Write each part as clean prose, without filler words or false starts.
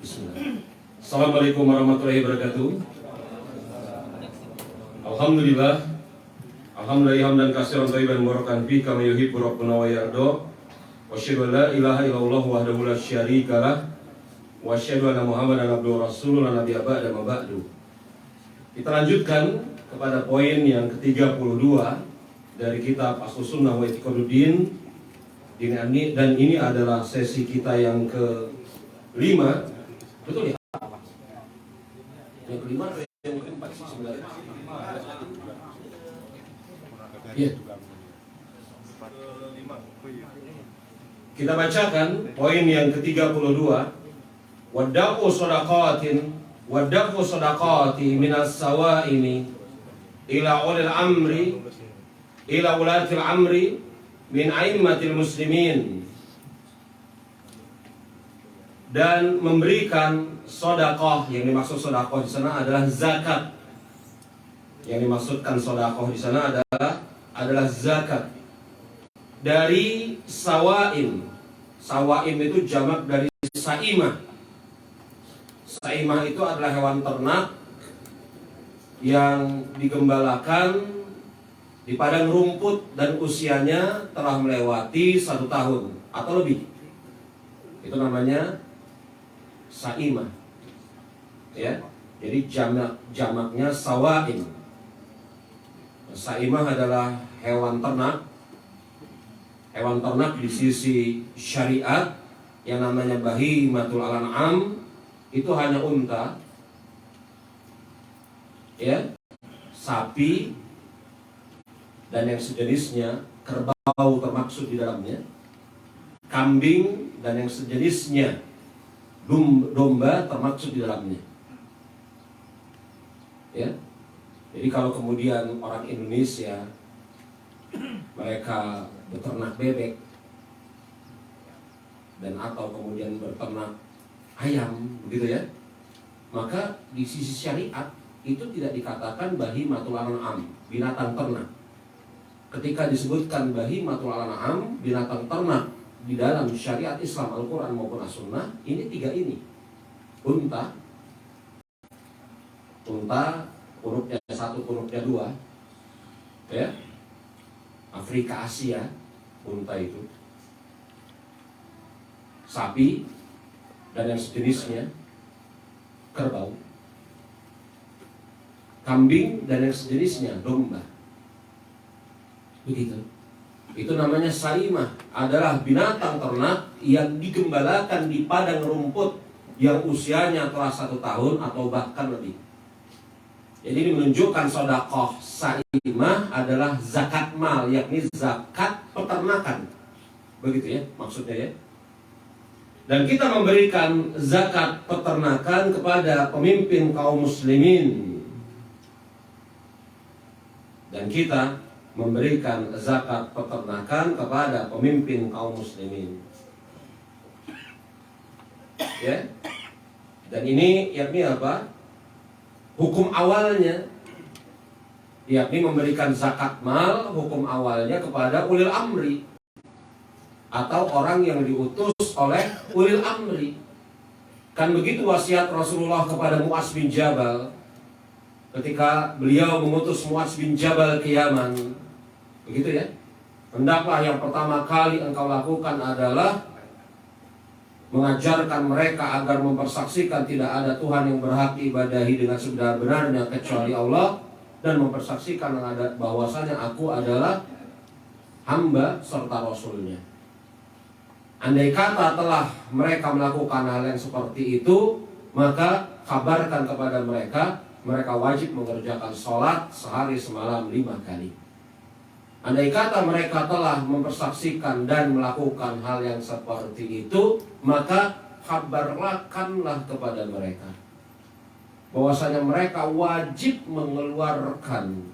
Bismillah. Assalamualaikum warahmatullahi wabarakatuh. Alhamdulillah. Alhamdulillah hamdan katsiran thayyiban mubarakan fi kama yuhibbu rabbuna wa yarda. Wa asyhadu an la ilaha illallah wahdahu la syarika lah. Wa asyhadu anna Muhammadan abduhu wa rasuluhu la nabiyya ba'da ma ba'du. Kita lanjutkan kepada poin yang ke-32 dari kitab Aslus Sunnah wa I'tiqaduddin. Dan ini adalah sesi kita yang ke-5. Betul ya? Yang ke-5 atau yang ke-4 sih sebenarnya? Ya. Kita bacakan poin yang ke-32. Waddafu sadaqati minas sawaimi ila ulatil amri min aimmatil muslimin, dan memberikan sedekah. Yang dimaksud sedekah di sana adalah zakat. Yang dimaksudkan sedekah di sana adalah zakat dari sawaim. Sawaim itu jamak dari saimah. Saimah itu adalah hewan ternak yang digembalakan di padang rumput dan usianya telah melewati 1 tahun atau lebih. Itu namanya saimah. Ya, jadi jamaknya sawaim. Saimah adalah hewan ternak. Hewan ternak di sisi syariat yang namanya bahimatul an'am itu hanya unta, ya, sapi dan yang sejenisnya, kerbau termaksud di dalamnya, kambing dan yang sejenisnya, domba termaksud di dalamnya. Ya. Jadi kalau kemudian orang Indonesia mereka beternak bebek dan atau kemudian beternak ayam, begitu ya, maka di sisi syariat itu tidak dikatakan bahimatul an'am, binatang ternak. Ketika disebutkan bahimatul an'am, binatang ternak di dalam syariat Islam, Al-Quran maupun As-Sunnah, ini 3 ini. Unta, hurufnya 1, hurufnya 2, ya, Afrika Asia, unta itu. Sapi dan yang sejenisnya, kerbau. Kambing dan yang sejenisnya, domba. Begitu. Itu namanya saimah, adalah binatang ternak yang digembalakan di padang rumput yang usianya telah 1 tahun atau bahkan lebih. Jadi ini menunjukkan sedekah saimah adalah zakat mal, yakni zakat peternakan. Begitu ya maksudnya ya. Dan kita memberikan zakat peternakan kepada pemimpin kaum muslimin. Dan kita memberikan zakat peternakan kepada pemimpin kaum muslimin. Ya. Dan ini yakni apa? Hukum awalnya yakni memberikan zakat mal, hukum awalnya kepada ulil amri atau orang yang diutus oleh ulil amri. Kan begitu wasiat Rasulullah kepada Mu'adz bin Jabal ketika beliau mengutus Mu'adz bin Jabal ke Yaman. Begitu ya. Hendaklah yang pertama kali engkau lakukan adalah mengajarkan mereka agar mempersaksikan tidak ada Tuhan yang berhak diibadahi dengan sebenar-benarnya kecuali Allah, dan mempersaksikan bahwasanya aku adalah hamba serta Rasulnya. Andai kata telah mereka melakukan hal yang seperti itu, maka kabarkan kepada mereka, mereka wajib mengerjakan sholat sehari semalam 5 kali. Andai kata mereka telah mempersaksikan dan melakukan hal yang seperti itu, maka kabarkanlah kepada mereka bahwasanya mereka wajib mengeluarkan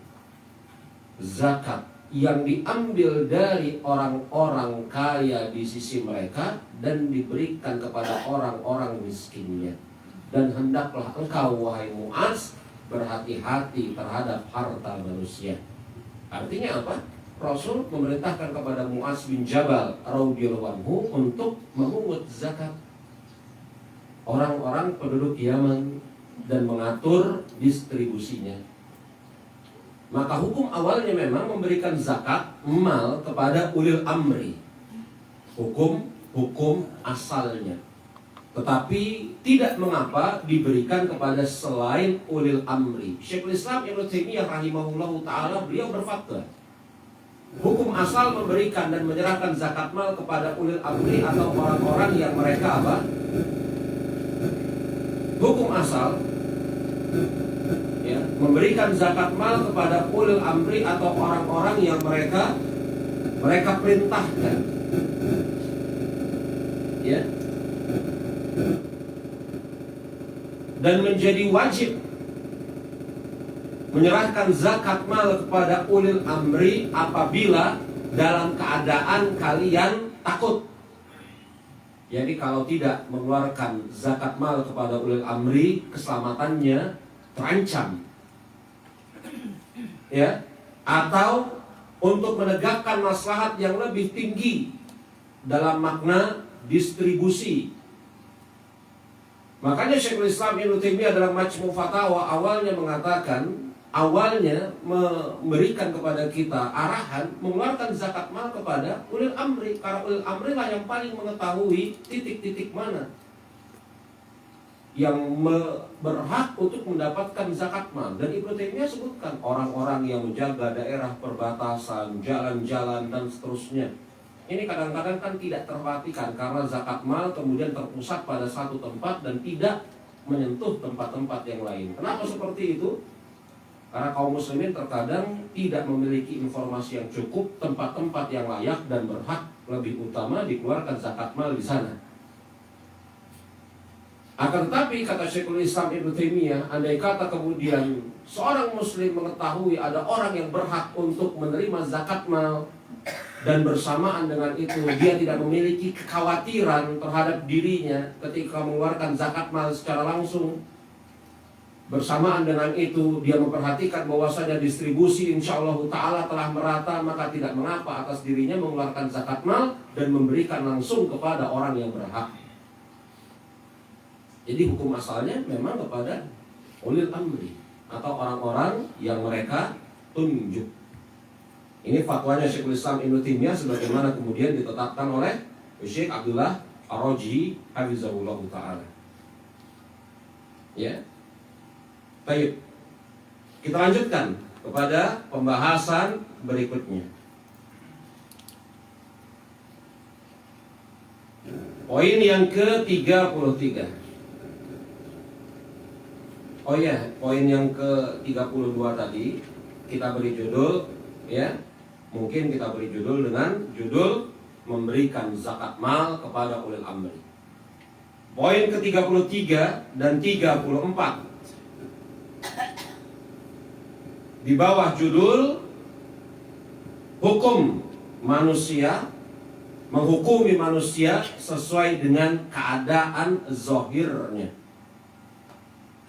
zakat yang diambil dari orang-orang kaya di sisi mereka dan diberikan kepada orang-orang miskinnya. Dan hendaklah engkau, wahai Mu'adz, berhati-hati terhadap harta manusia. Artinya apa? Rasul memerintahkan kepada Mu'adz bin Jabal radhiyallahu anhu untuk memungut zakat. orang-orang penduduk Yaman dan mengatur distribusinya. Maka hukum awalnya memang memberikan zakat mal kepada ulil amri, hukum asalnya. Tetapi tidak mengapa diberikan kepada selain ulil amri. Syekhul Islam Ibnu Taimiyah rahimahullahu taala beliau berfatwa, hukum asal memberikan dan menyerahkan zakat mal kepada ulil amri atau orang-orang yang mereka apa? Hukum asal ya, memberikan zakat mal kepada ulil amri atau orang-orang yang mereka perintahkan. Ya. Dan menjadi wajib menyerahkan zakat mal kepada ulil amri apabila dalam keadaan kalian takut. Jadi kalau tidak mengeluarkan zakat mal kepada ulil amri, keselamatannya terancam. Ya, atau untuk menegakkan maslahat yang lebih tinggi dalam makna distribusi. Makanya Syekhul Islam Ibnu Taimiyah dalam Majmu' Fatawa awalnya mengatakan, awalnya memberikan kepada kita arahan mengeluarkan zakat mal kepada ulil amri, karena ulil amri lah yang paling mengetahui titik-titik mana yang berhak untuk mendapatkan zakat mal. Dan Ibnu Taimiyah sebutkan orang-orang yang menjaga daerah perbatasan, jalan-jalan dan seterusnya. Ini kadang-kadang kan tidak terperhatikan karena zakat mal kemudian terpusat pada satu tempat dan tidak menyentuh tempat-tempat yang lain. Kenapa seperti itu? Karena kaum muslimin terkadang tidak memiliki informasi yang cukup, tempat-tempat yang layak dan berhak lebih utama dikeluarkan zakat mal di sana. Akan tetapi kata Syekhul Islam Ibnu Taimiyah, andai kata kemudian seorang muslim mengetahui ada orang yang berhak untuk menerima zakat mal, dan bersamaan dengan itu dia tidak memiliki kekhawatiran terhadap dirinya ketika mengeluarkan zakat mal secara langsung, bersamaan dengan itu dia memperhatikan bahwasanya distribusi insyaallah ta'ala telah merata, maka tidak mengapa atas dirinya mengeluarkan zakat mal dan memberikan langsung kepada orang yang berhak. Jadi hukum asalnya memang kepada ulil amri atau orang-orang yang mereka tunjuk. Ini fatwanya Syekhul Islam Ibnu Taimiyah sebagaimana kemudian ditetapkan oleh Syekh Abdullah Ar-Raji hafizahullah taala. Ya. Baik. Kita lanjutkan kepada pembahasan berikutnya. Poin yang ke-33. Oh ya, poin yang ke-32 tadi kita beri judul, ya. Mungkin kita beri judul dengan judul memberikan zakat mal kepada ulil amri. Poin ke-33 dan 34 di bawah judul hukum manusia, menghukumi manusia sesuai dengan keadaan zahirnya.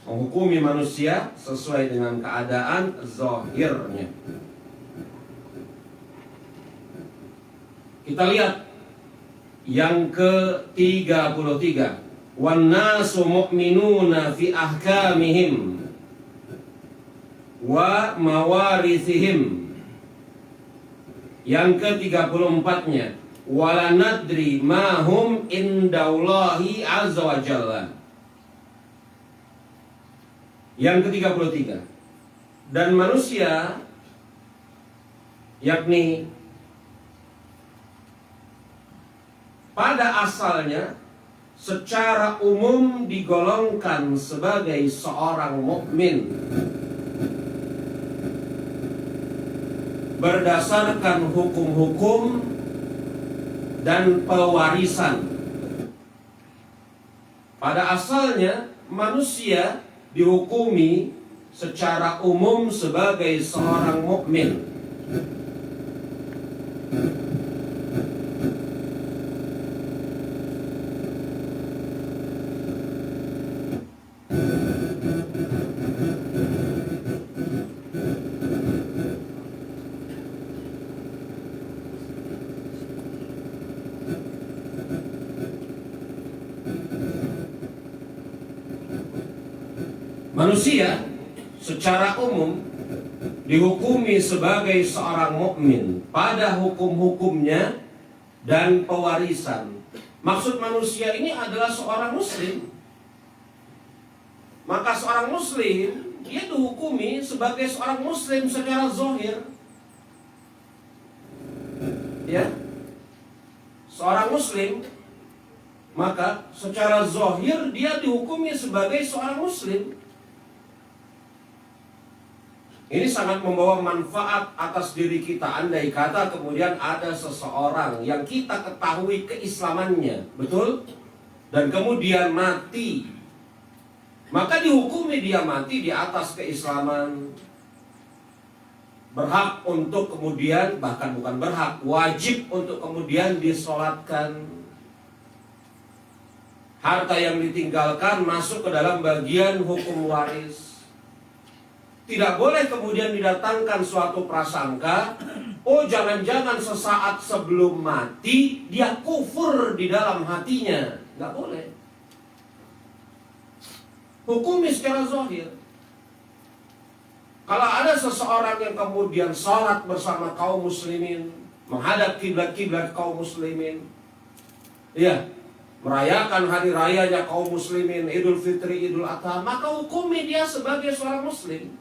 Menghukumi manusia sesuai dengan keadaan zahirnya. Kita lihat yang ke-33. Wan nasu mu'minuna fi ahkamihim wa mawarithihim. Yang ke-34-nya, wala nadri ma hum indallahi azza wa jalla. Yang ke-33, dan manusia, yakni pada asalnya secara umum digolongkan sebagai seorang mukmin berdasarkan hukum-hukum dan pewarisan. Pada asalnya manusia dihukumi secara umum sebagai seorang mukmin. Manusia secara umum dihukumi sebagai seorang mukmin pada hukum-hukumnya dan pewarisan. Maksud manusia ini adalah seorang muslim. Maka seorang muslim dia dihukumi sebagai seorang muslim secara zahir. Ya. Seorang muslim maka secara zahir dia dihukumi sebagai seorang muslim. Ini sangat membawa manfaat atas diri kita. Andai kata kemudian ada seseorang yang kita ketahui keislamannya, betul? Dan kemudian mati, maka dihukumi dia mati di atas keislaman. Berhak untuk kemudian, bahkan bukan berhak, wajib untuk kemudian disolatkan. Harta yang ditinggalkan masuk ke dalam bagian hukum waris. Tidak boleh kemudian didatangkan suatu prasangka, oh jangan-jangan sesaat sebelum mati dia kufur di dalam hatinya. Nggak boleh. Hukumi secara zahir. Kalau ada seseorang yang kemudian sholat bersama kaum muslimin, menghadap kiblat-kiblat kaum muslimin, ya, merayakan hari rayanya kaum muslimin, Idul Fitri, Idul Adha, maka hukumi dia sebagai seorang muslim.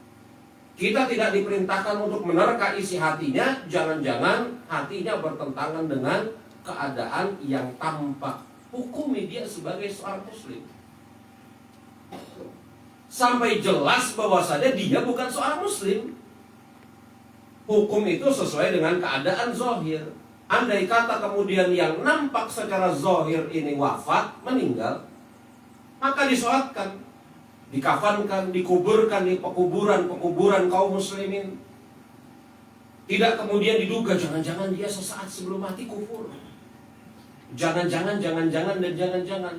Kita tidak diperintahkan untuk menerka isi hatinya. Jangan-jangan hatinya bertentangan dengan keadaan yang tampak. Hukumi dia sebagai seorang muslim sampai jelas bahwasanya dia bukan seorang muslim. Hukum itu sesuai dengan keadaan zahir. Andai kata kemudian yang nampak secara zahir ini wafat, meninggal, maka disolatkan, dikafankan, dikuburkan di pekuburan kaum muslimin. Tidak kemudian diduga jangan-jangan dia sesaat sebelum mati kufur. Jangan-jangan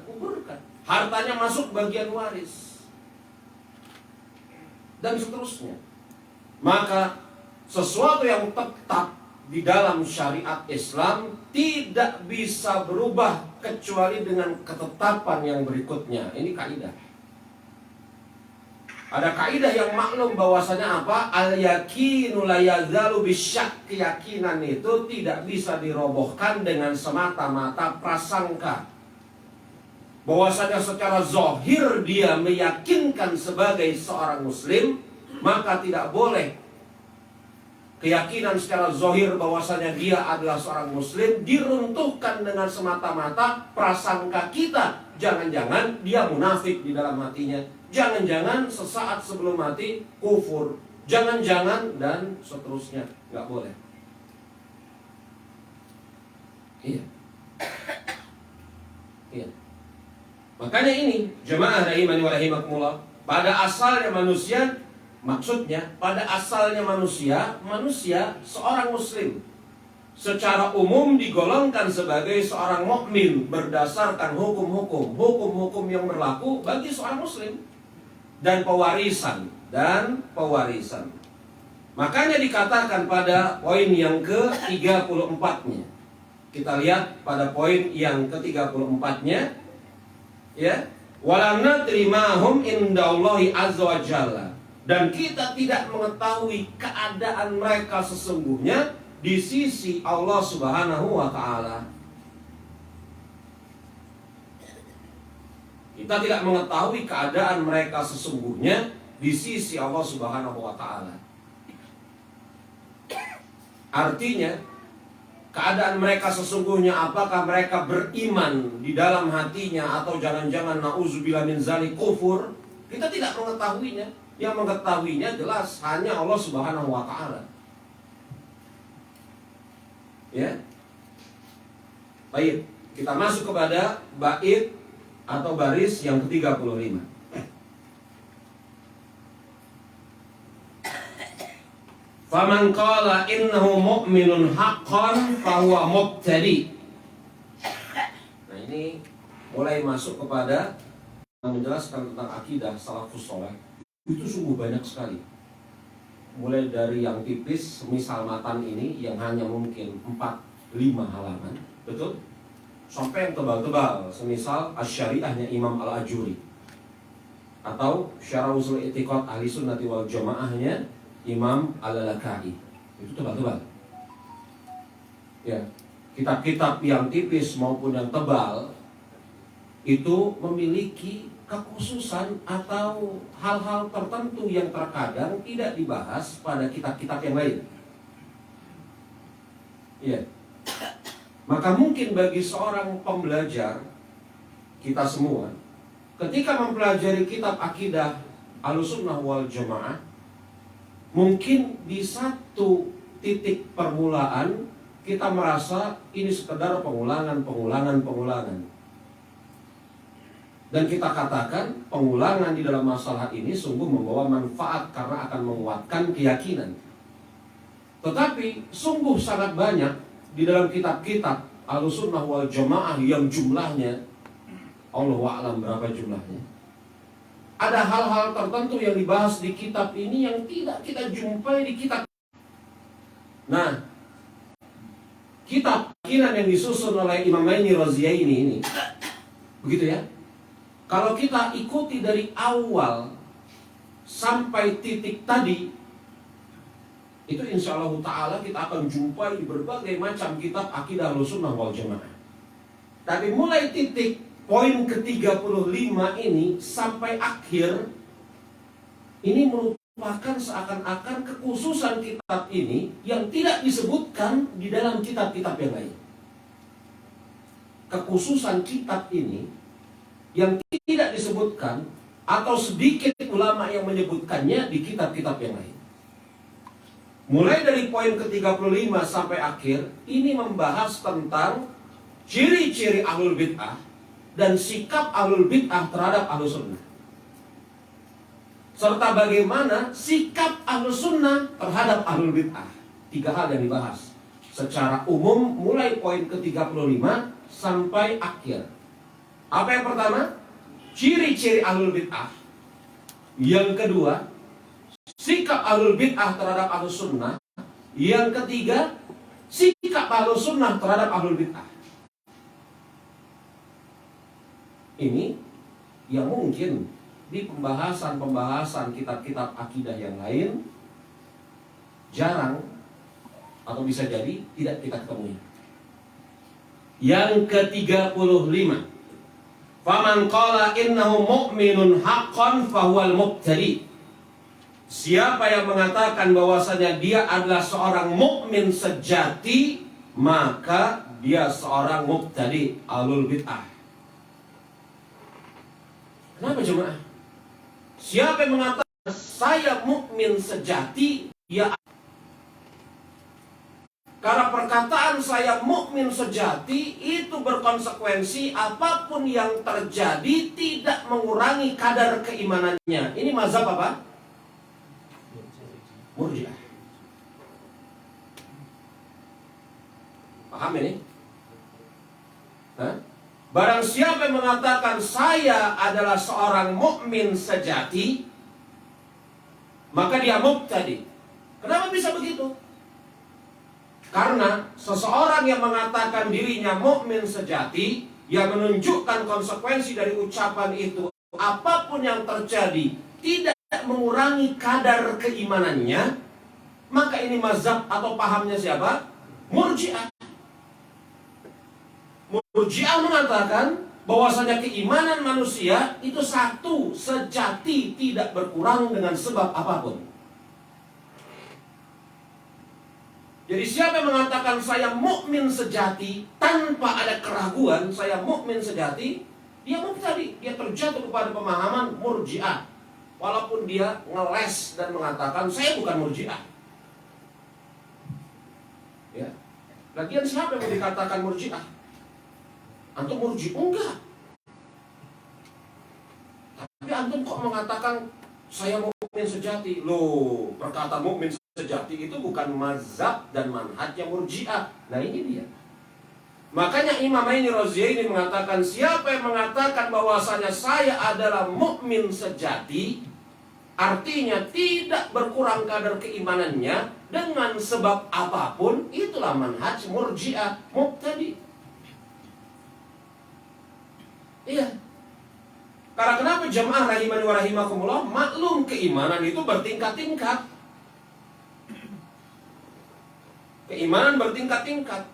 kuburkan. Hartanya masuk bagian waris. Dan seterusnya. Maka sesuatu yang tetap di dalam syariat Islam tidak bisa berubah kecuali dengan ketetapan yang berikutnya. Ini kaidah. Ada kaidah yang maklum bahwasanya apa? Al-yakinu la yazalu bisyak. Keyakinan itu tidak bisa dirobohkan dengan semata-mata prasangka. Bahwasanya secara zahir dia meyakinkan sebagai seorang muslim, maka tidak boleh keyakinan secara zahir bahwasanya dia adalah seorang muslim diruntuhkan dengan semata-mata prasangka kita. Jangan-jangan dia munafik di dalam hatinya. Jangan-jangan sesaat sebelum mati kufur. Jangan-jangan dan seterusnya. Nggak boleh. Iya. Iya. Makanya ini jemaah rahimani wa rahimakumullah, pada asalnya manusia, maksudnya pada asalnya manusia seorang muslim secara umum digolongkan sebagai seorang mukmin berdasarkan hukum-hukum yang berlaku bagi seorang muslim dan pewarisan. Makanya dikatakan pada poin yang ke-34-nya. Kita lihat pada poin yang ke-34-nya, ya, walam nadri ma hum indallahi azza wa jalla, dan kita tidak mengetahui keadaan mereka sesungguhnya di sisi Allah Subhanahu wa taala. Kita tidak mengetahui keadaan mereka sesungguhnya di sisi Allah Subhanahu wa taala. Artinya, keadaan mereka sesungguhnya apakah mereka beriman di dalam hatinya atau jangan-jangan na'udzubillah min zalik kufur, kita tidak mengetahuinya. Yang mengetahuinya jelas hanya Allah Subhanahu wa taala. Ya. Baik, kita masuk kepada bait atau baris yang ke-35. Faman qala innahu mu'minun haqqan fahuwa mubtadi. Nah, ini mulai masuk kepada menjelaskan tentang akidah salafus saleh. Itu sungguh banyak sekali. Mulai dari yang tipis, misal matan ini yang hanya mungkin 4-5 halaman, betul? Sampai yang tebal-tebal, semisal Asy-Syariahnya Imam Al-Ajuri. atau Syarah Ushul I'tiqad Ahlussunnah wal Jamaahnya Imam Al-Lalakai. Itu tebal-tebal. Ya, kitab-kitab yang tipis maupun yang tebal itu memiliki kekhususan atau hal-hal tertentu yang terkadang tidak dibahas pada kitab-kitab yang lain. Ya. Maka mungkin bagi seorang pembelajar, kita semua, ketika mempelajari kitab akidah Ahlussunnah wal Jamaah, mungkin di satu titik permulaan kita merasa ini sekedar pengulangan. Dan kita katakan pengulangan di dalam masalah ini sungguh membawa manfaat karena akan menguatkan keyakinan. Tetapi sungguh sangat banyak di dalam kitab-kitab Ahlussunnah wal Jamaah yang jumlahnya, Allahu a'lam berapa jumlahnya, ada hal-hal tertentu yang dibahas di kitab ini yang tidak kita jumpai di kitab. Nah, kitab keyakinan yang disusun oleh Imamaini Raziyaini ini, begitu ya. Kalau kita ikuti dari awal sampai titik tadi, itu insya Allah Ta'ala kita akan jumpai di berbagai macam kitab akidah Ahlussunnah wal Jamaah. Tapi mulai titik poin ke-35 ini sampai akhir, ini merupakan seakan-akan kekhususan kitab ini yang tidak disebutkan di dalam kitab-kitab yang lain. Kekhususan kitab ini yang tidak disebutkan atau sedikit ulama yang menyebutkannya di kitab-kitab yang lain. Mulai dari poin ke-35 sampai akhir, ini membahas tentang ciri-ciri ahlul bid'ah dan sikap ahlul bid'ah terhadap ahlus sunnah, serta bagaimana sikap ahlus sunnah terhadap ahlul bid'ah. 3 hal yang dibahas secara umum mulai poin ke-35 sampai akhir. Apa yang pertama? Ciri-ciri ahlul bid'ah. Yang kedua, sikap ahlul bid'ah terhadap ahlus sunnah. Yang ketiga, sikap ahlus sunnah terhadap ahlul bid'ah. Ini yang mungkin di pembahasan kitab-kitab akidah yang lain jarang atau bisa jadi tidak kita temui. Yang ke-35, faman qala innahu mu'minun haqqan fahuwal mubtadi. Siapa yang mengatakan bahwasanya dia adalah seorang mukmin sejati, maka dia seorang mubtadi, ahlul bid'ah. Kenapa jemaah? Siapa yang mengatakan saya mukmin sejati, dia, karena perkataan saya mukmin sejati itu berkonsekuensi apapun yang terjadi tidak mengurangi kadar keimanannya. Ini mazhab apa? Murji'ah. Paham ini? Barang siapa yang mengatakan saya adalah seorang mukmin sejati, maka dia mubtadi. Kenapa bisa begitu? Karena seseorang yang mengatakan dirinya mukmin sejati, yang menunjukkan konsekuensi dari ucapan itu, apapun yang terjadi tidak mengurangi kadar keimanannya, maka ini mazhab atau pahamnya siapa? Murji'ah. Murji'ah mengatakan bahwasanya keimanan manusia itu satu, sejati, tidak berkurang dengan sebab apapun. Jadi siapa yang mengatakan saya mukmin sejati tanpa ada keraguan, saya mukmin sejati, dia mubtadi, dia terjatuh kepada pemahaman Murji'ah. Walaupun dia ngeles dan mengatakan saya bukan Murji'ah. Ya. Lagian siapa yang dikatakan Murji'ah? Antum Murji'? Enggak. Tapi antum kok mengatakan saya mukmin sejati? Loh, perkataan mukmin sejati itu bukan mazhab dan manhajnya Murji'ah. Nah ini dia. Makanya Imamaini Raziyaini mengatakan siapa yang mengatakan bahwasanya saya adalah mukmin sejati, artinya tidak berkurang kadar keimanannya dengan sebab apapun, itulah manhaj Murji'ah, mubtadi. Iya. Karena kenapa jemaah rahimani wa rahimakumullah, maklum keimanan itu bertingkat-tingkat. Keimanan bertingkat-tingkat.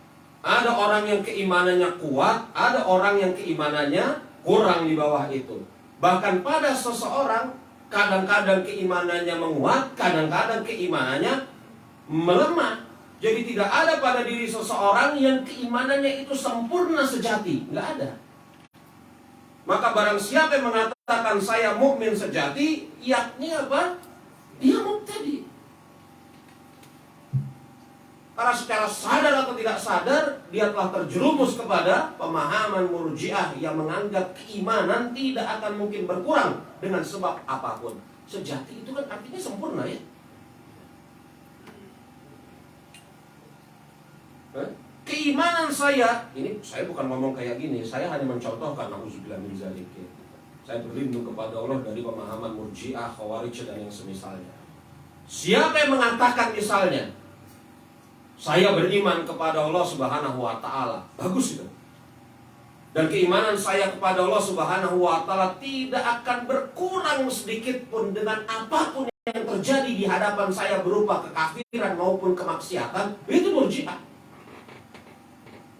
Ada orang yang keimanannya kuat, ada orang yang keimanannya kurang di bawah itu. Bahkan pada seseorang, kadang-kadang keimanannya menguat, kadang-kadang keimanannya melemah. Jadi tidak ada pada diri seseorang yang keimanannya itu sempurna sejati. Nggak ada. Maka barang siapa yang mengatakan saya mukmin sejati, yakni apa? Dia mubtadi. Karena secara sadar atau tidak sadar, dia telah terjerumus kepada pemahaman Murji'ah yang menganggap keimanan tidak akan mungkin berkurang dengan sebab apapun. Sejati itu kan artinya sempurna, ya. Keimanan saya, ini saya bukan ngomong kayak gini, saya hanya mencontohkan, na'udzubillah min dzalik. Saya berlindung kepada Allah dari pemahaman Murji'ah, Khawarij dan yang semisalnya. Siapa yang mengatakan misalnya, saya beriman kepada Allah Subhanahu wa Ta'ala, bagus itu. Dan keimanan saya kepada Allah Subhanahu wa Ta'ala tidak akan berkurang sedikit pun dengan apapun yang terjadi di hadapan saya berupa kekafiran maupun kemaksiatan. Itu Murji'ah.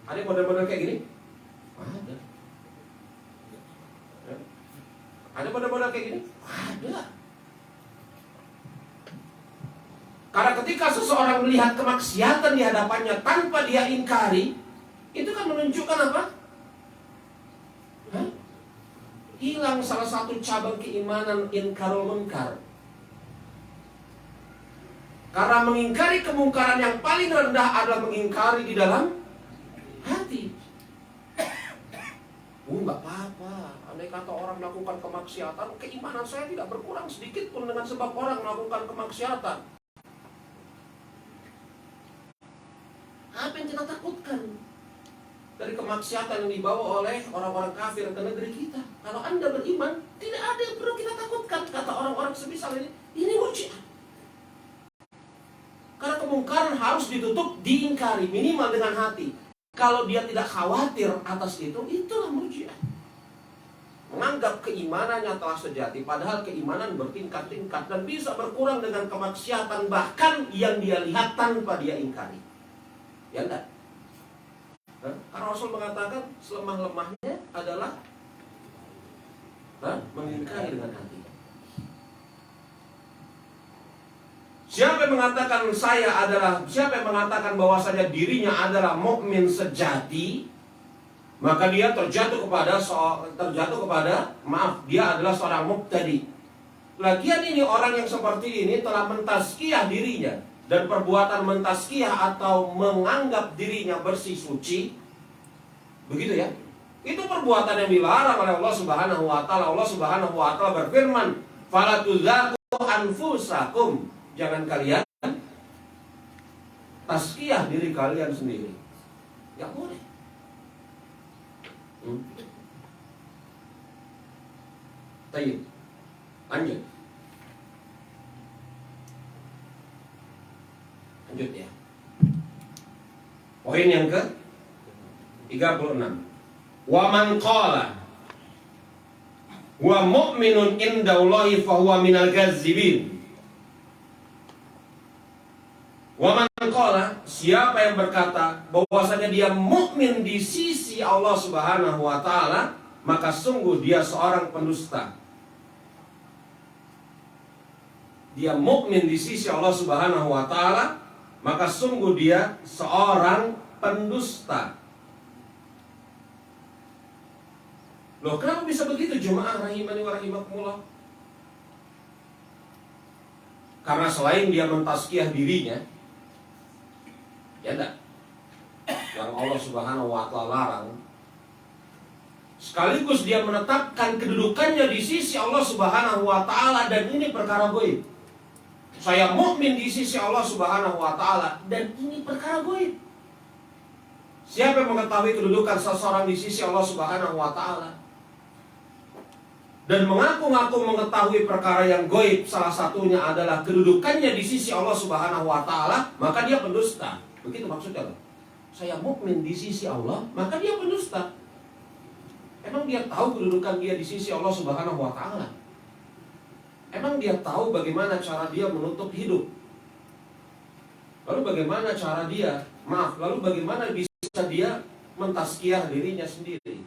Ada model-model kayak gini? Ada. Ada model-model kayak gini? Ada. Karena ketika seseorang melihat kemaksiatan di hadapannya tanpa dia ingkari, itu kan menunjukkan apa? Hilang salah satu cabang keimanan, inkarul munkar. Karena mengingkari kemungkaran yang paling rendah adalah mengingkari di dalam hati. Nggak apa-apa. Andai kata orang melakukan kemaksiatan, keimanan saya tidak berkurang sedikit pun dengan sebab orang melakukan kemaksiatan. Apa yang kita takutkan dari kemaksiatan yang dibawa oleh orang-orang kafir ke negeri kita? Kalau Anda beriman, tidak ada yang perlu kita takutkan. Kata orang-orang semisal ini Murji'ah. Karena kemungkaran harus ditutup, diingkari, minimal dengan hati. Kalau dia tidak khawatir atas itu, itulah Murji'ah. Menganggap keimanannya telah sejati, padahal keimanan bertingkat-tingkat dan bisa berkurang dengan kemaksiatan, bahkan yang dia lihat tanpa dia ingkari. Ya enggak? Karena Rasul mengatakan selemah-lemahnya adalah mengingkari dengan hati. Siapa yang mengatakan siapa yang mengatakan bahwasanya dirinya adalah mukmin sejati, maka dia terjatuh kepada dia adalah seorang mubtadi. Lagian ini orang yang seperti ini telah mentazkiyah dirinya. Dan perbuatan mentazkiyah atau menganggap dirinya bersih suci, begitu ya, itu perbuatan yang dilarang oleh Allah Subhanahu wa Ta'ala. Allah Subhanahu wa Ta'ala berfirman, "Fala tuzakku anfusakum." Jangan kalian tazkiyah diri kalian sendiri. Ya boleh. Baik. Lanjut. Lanjut ya. Poin yang ke 36. Wa man qala wa mu'minun indallahi fa huwa minal kazzibin. Wa man qala, siapa yang berkata bahwasanya dia mukmin di sisi Allah Subhanahu wa Ta'ala, maka sungguh dia seorang pendusta. Dia mukmin di sisi Allah Subhanahu wa Ta'ala, maka sungguh dia seorang pendusta. Loh, kenapa bisa begitu jemaah rahimani wa rahimakumullah? Karena selain dia mentazkiyah dirinya, ya enggak, yang Allah Subhanahu wa Ta'ala larang, sekaligus dia menetapkan kedudukannya di sisi Allah Subhanahu wa Ta'ala, dan ini perkara gaib. Saya mukmin di sisi Allah Subhanahu wa Ta'ala, dan ini perkara gaib. Siapa yang mengetahui kedudukan seseorang di sisi Allah Subhanahu wa Ta'ala dan mengaku-ngaku mengetahui perkara yang gaib, salah satunya adalah kedudukannya di sisi Allah Subhanahu wa Ta'ala, maka dia pendusta. Begitu maksudnya. Saya mukmin di sisi Allah, maka dia pendusta. Emang dia tahu kedudukan dia di sisi Allah Subhanahu wa Ta'ala? Emang dia tahu bagaimana cara dia menutup hidup? Lalu bagaimana cara dia, lalu bagaimana bisa dia mentazkiyah dirinya sendiri?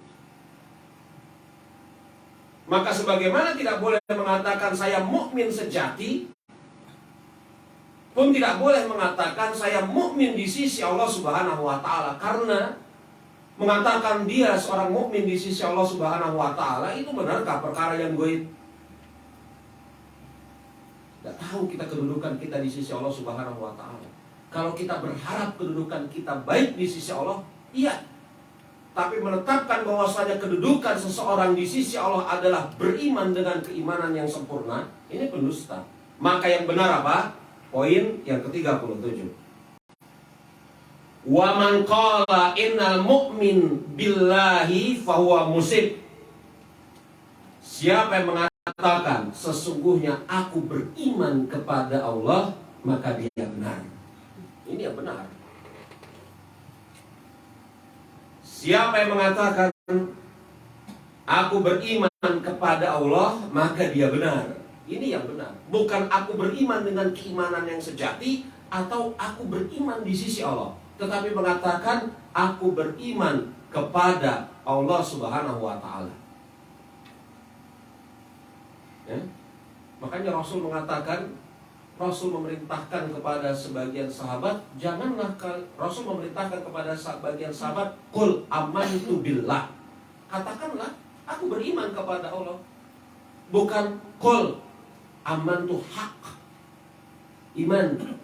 Maka sebagaimana tidak boleh mengatakan saya mukmin sejati, pun tidak boleh mengatakan saya mukmin di sisi Allah Subhanahu wa Ta'ala, karena mengatakan dia seorang mukmin di sisi Allah Subhanahu wa Ta'ala itu benarkah perkara yang gaib? Tidak tahu kita kedudukan kita di sisi Allah Subhanahu wa Ta'ala. Kalau kita berharap kedudukan kita baik di sisi Allah, iya. Tapi menetapkan bahwasanya kedudukan seseorang di sisi Allah adalah beriman dengan keimanan yang sempurna, ini pendusta. Maka yang benar apa? Poin yang ke-37. Wa man qala innal mu'min billahi fahuwa musib. Siapa yang mengatakan sesungguhnya aku beriman kepada Allah, maka dia benar. Ini yang benar. Siapa yang mengatakan aku beriman kepada Allah, maka dia benar. Ini yang benar. Bukan aku beriman dengan keimanan yang sejati atau aku beriman di sisi Allah, tetapi mengatakan aku beriman kepada Allah Subhanahu wa Ta'ala. Ya? Makanya Rasul mengatakan, Rasul memerintahkan kepada sebagian sahabat, janganlah Rasul memerintahkan kepada sebagian sahabat, qul amantu billah. Katakanlah, aku beriman kepada Allah. Bukan qul amantu haq. Iman.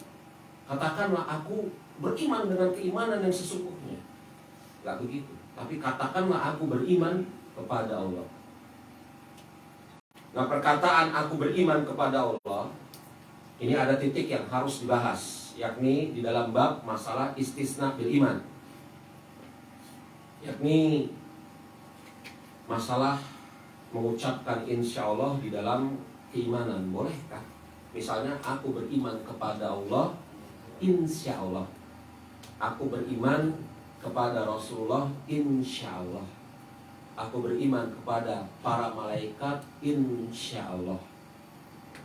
Katakanlah aku beriman dengan keimanan yang sesungguhnya. Gak begitu. Tapi katakanlah aku beriman kepada Allah. Nah, perkataan aku beriman kepada Allah, ini ada titik yang harus dibahas, yakni di dalam bab masalah istisna bil iman, yakni masalah mengucapkan insya Allah di dalam keimanan. Bolehkah? Misalnya aku beriman kepada Allah, insya Allah. Aku beriman kepada Rasulullah, insya Allah. Aku beriman kepada para malaikat, insya Allah.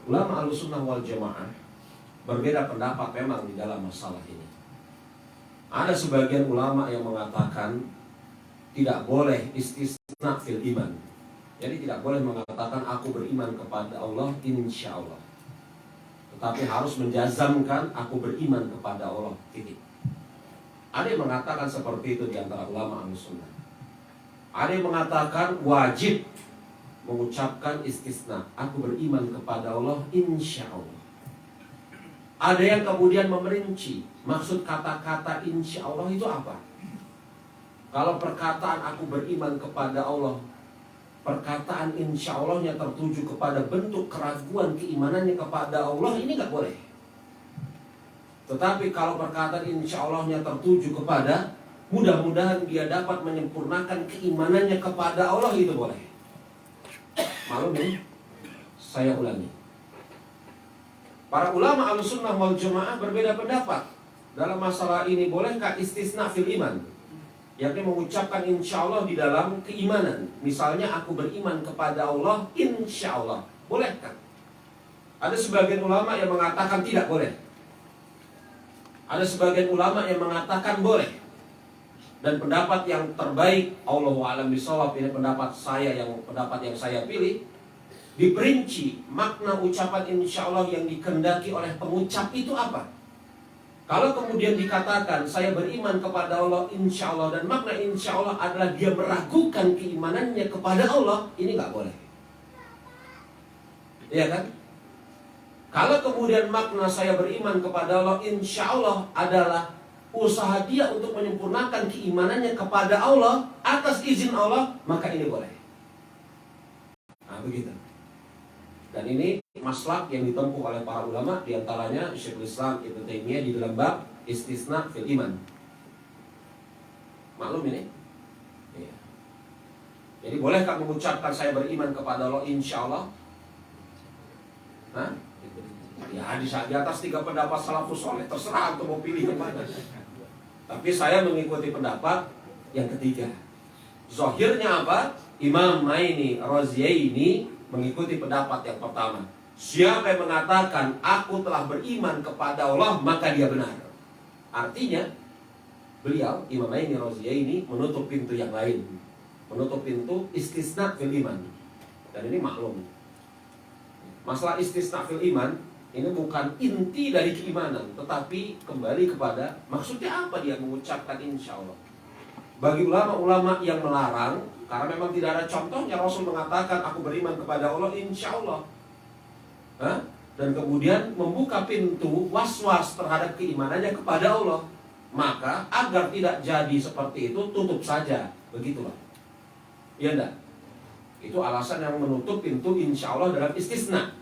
Ulama Ahlussunnah wal Jamaah berbeda pendapat memang di dalam masalah ini. Ada sebagian ulama yang mengatakan tidak boleh istisna fil iman. Jadi tidak boleh mengatakan aku beriman kepada Allah, insya Allah. Tetapi harus menjazamkan aku beriman kepada Allah, titik. Ada yang mengatakan seperti itu di antara ulama Ahlussunnah. Ada yang mengatakan wajib mengucapkan istisna, aku beriman kepada Allah, insya Allah. Ada yang kemudian memerinci, maksud kata-kata insya Allah itu apa? Kalau perkataan aku beriman kepada Allah, perkataan insya Allahnya tertuju kepada bentuk keraguan keimanannya kepada Allah, ini gak boleh. Tetapi kalau perkataan insya Allahnya tertuju kepada mudah-mudahan dia dapat menyempurnakan keimanannya kepada Allah, itu boleh. Maklum nih, saya ulangi. Para ulama Ahlussunnah wal Jamaah berbeda pendapat dalam masalah ini. Bolehkah istisna fil iman, yakni mengucapkan insya Allah di dalam keimanan. Misalnya aku beriman kepada Allah, insya Allah. Bolehkah? Ada sebagian ulama yang mengatakan tidak boleh. Ada sebagian ulama yang mengatakan boleh. Dan pendapat yang terbaik, Allahu a'lam bishawab, ini pendapat yang saya pilih, diperinci makna ucapan insya Allah yang dikehendaki oleh pengucap itu apa. Kalau kemudian dikatakan saya beriman kepada Allah, insya Allah, dan makna insya Allah adalah dia meragukan keimanannya kepada Allah, ini gak boleh. Iya kan? Kalau kemudian makna saya beriman kepada Allah, insya Allah adalah usaha dia untuk menyempurnakan keimanannya kepada Allah atas izin Allah, maka ini boleh. Nah, begitu. Dan ini maslak yang ditempuh oleh para ulama, diantaranya Syekhul Islam Ibnu Taimiyah di dalam bab istisna fil iman. Maklum ini? Iya. Jadi bolehkah mengucapkan saya beriman kepada Allah, insya Allah? Hah? Ya, di atas 3 pendapat salafus soleh, terserah untuk mau pilih yang mana. Tapi saya mengikuti pendapat yang ketiga. Zahirnya apa? Imam Maini Raziyaini mengikuti pendapat yang pertama. Siapa yang mengatakan aku telah beriman kepada Allah, maka dia benar. Artinya beliau, Imam Maini Raziyaini, menutup pintu yang lain, menutup pintu istisna fil iman. Dan ini maklum, masalah istisna fil iman ini bukan inti dari keimanan, tetapi kembali kepada maksudnya apa dia mengucapkan insya Allah. Bagi ulama-ulama yang melarang, karena memang tidak ada contohnya Rasul mengatakan aku beriman kepada Allah insya Allah, dan kemudian membuka pintu was-was terhadap keimanannya kepada Allah, maka agar tidak jadi seperti itu, tutup saja, begitulah. Iya enggak? Itu alasan yang menutup pintu insya Allah dalam istisna.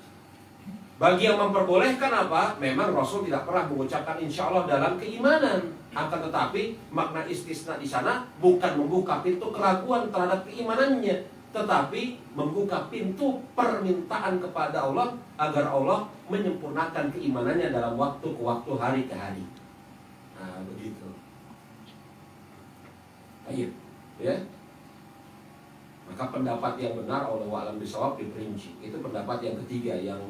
Bagi yang memperbolehkan apa? Memang Rasul tidak pernah mengucapkan insya Allah dalam keimanan. Akan tetapi makna istisna di sana bukan membuka pintu keraguan terhadap keimanannya, tetapi membuka pintu permintaan kepada Allah agar Allah menyempurnakan keimanannya dalam waktu ke waktu, hari ke hari. Nah, begitu. Ayo, ya. Maka pendapat yang benar Allah wa'alam bisawab diperinci. Itu pendapat yang ketiga yang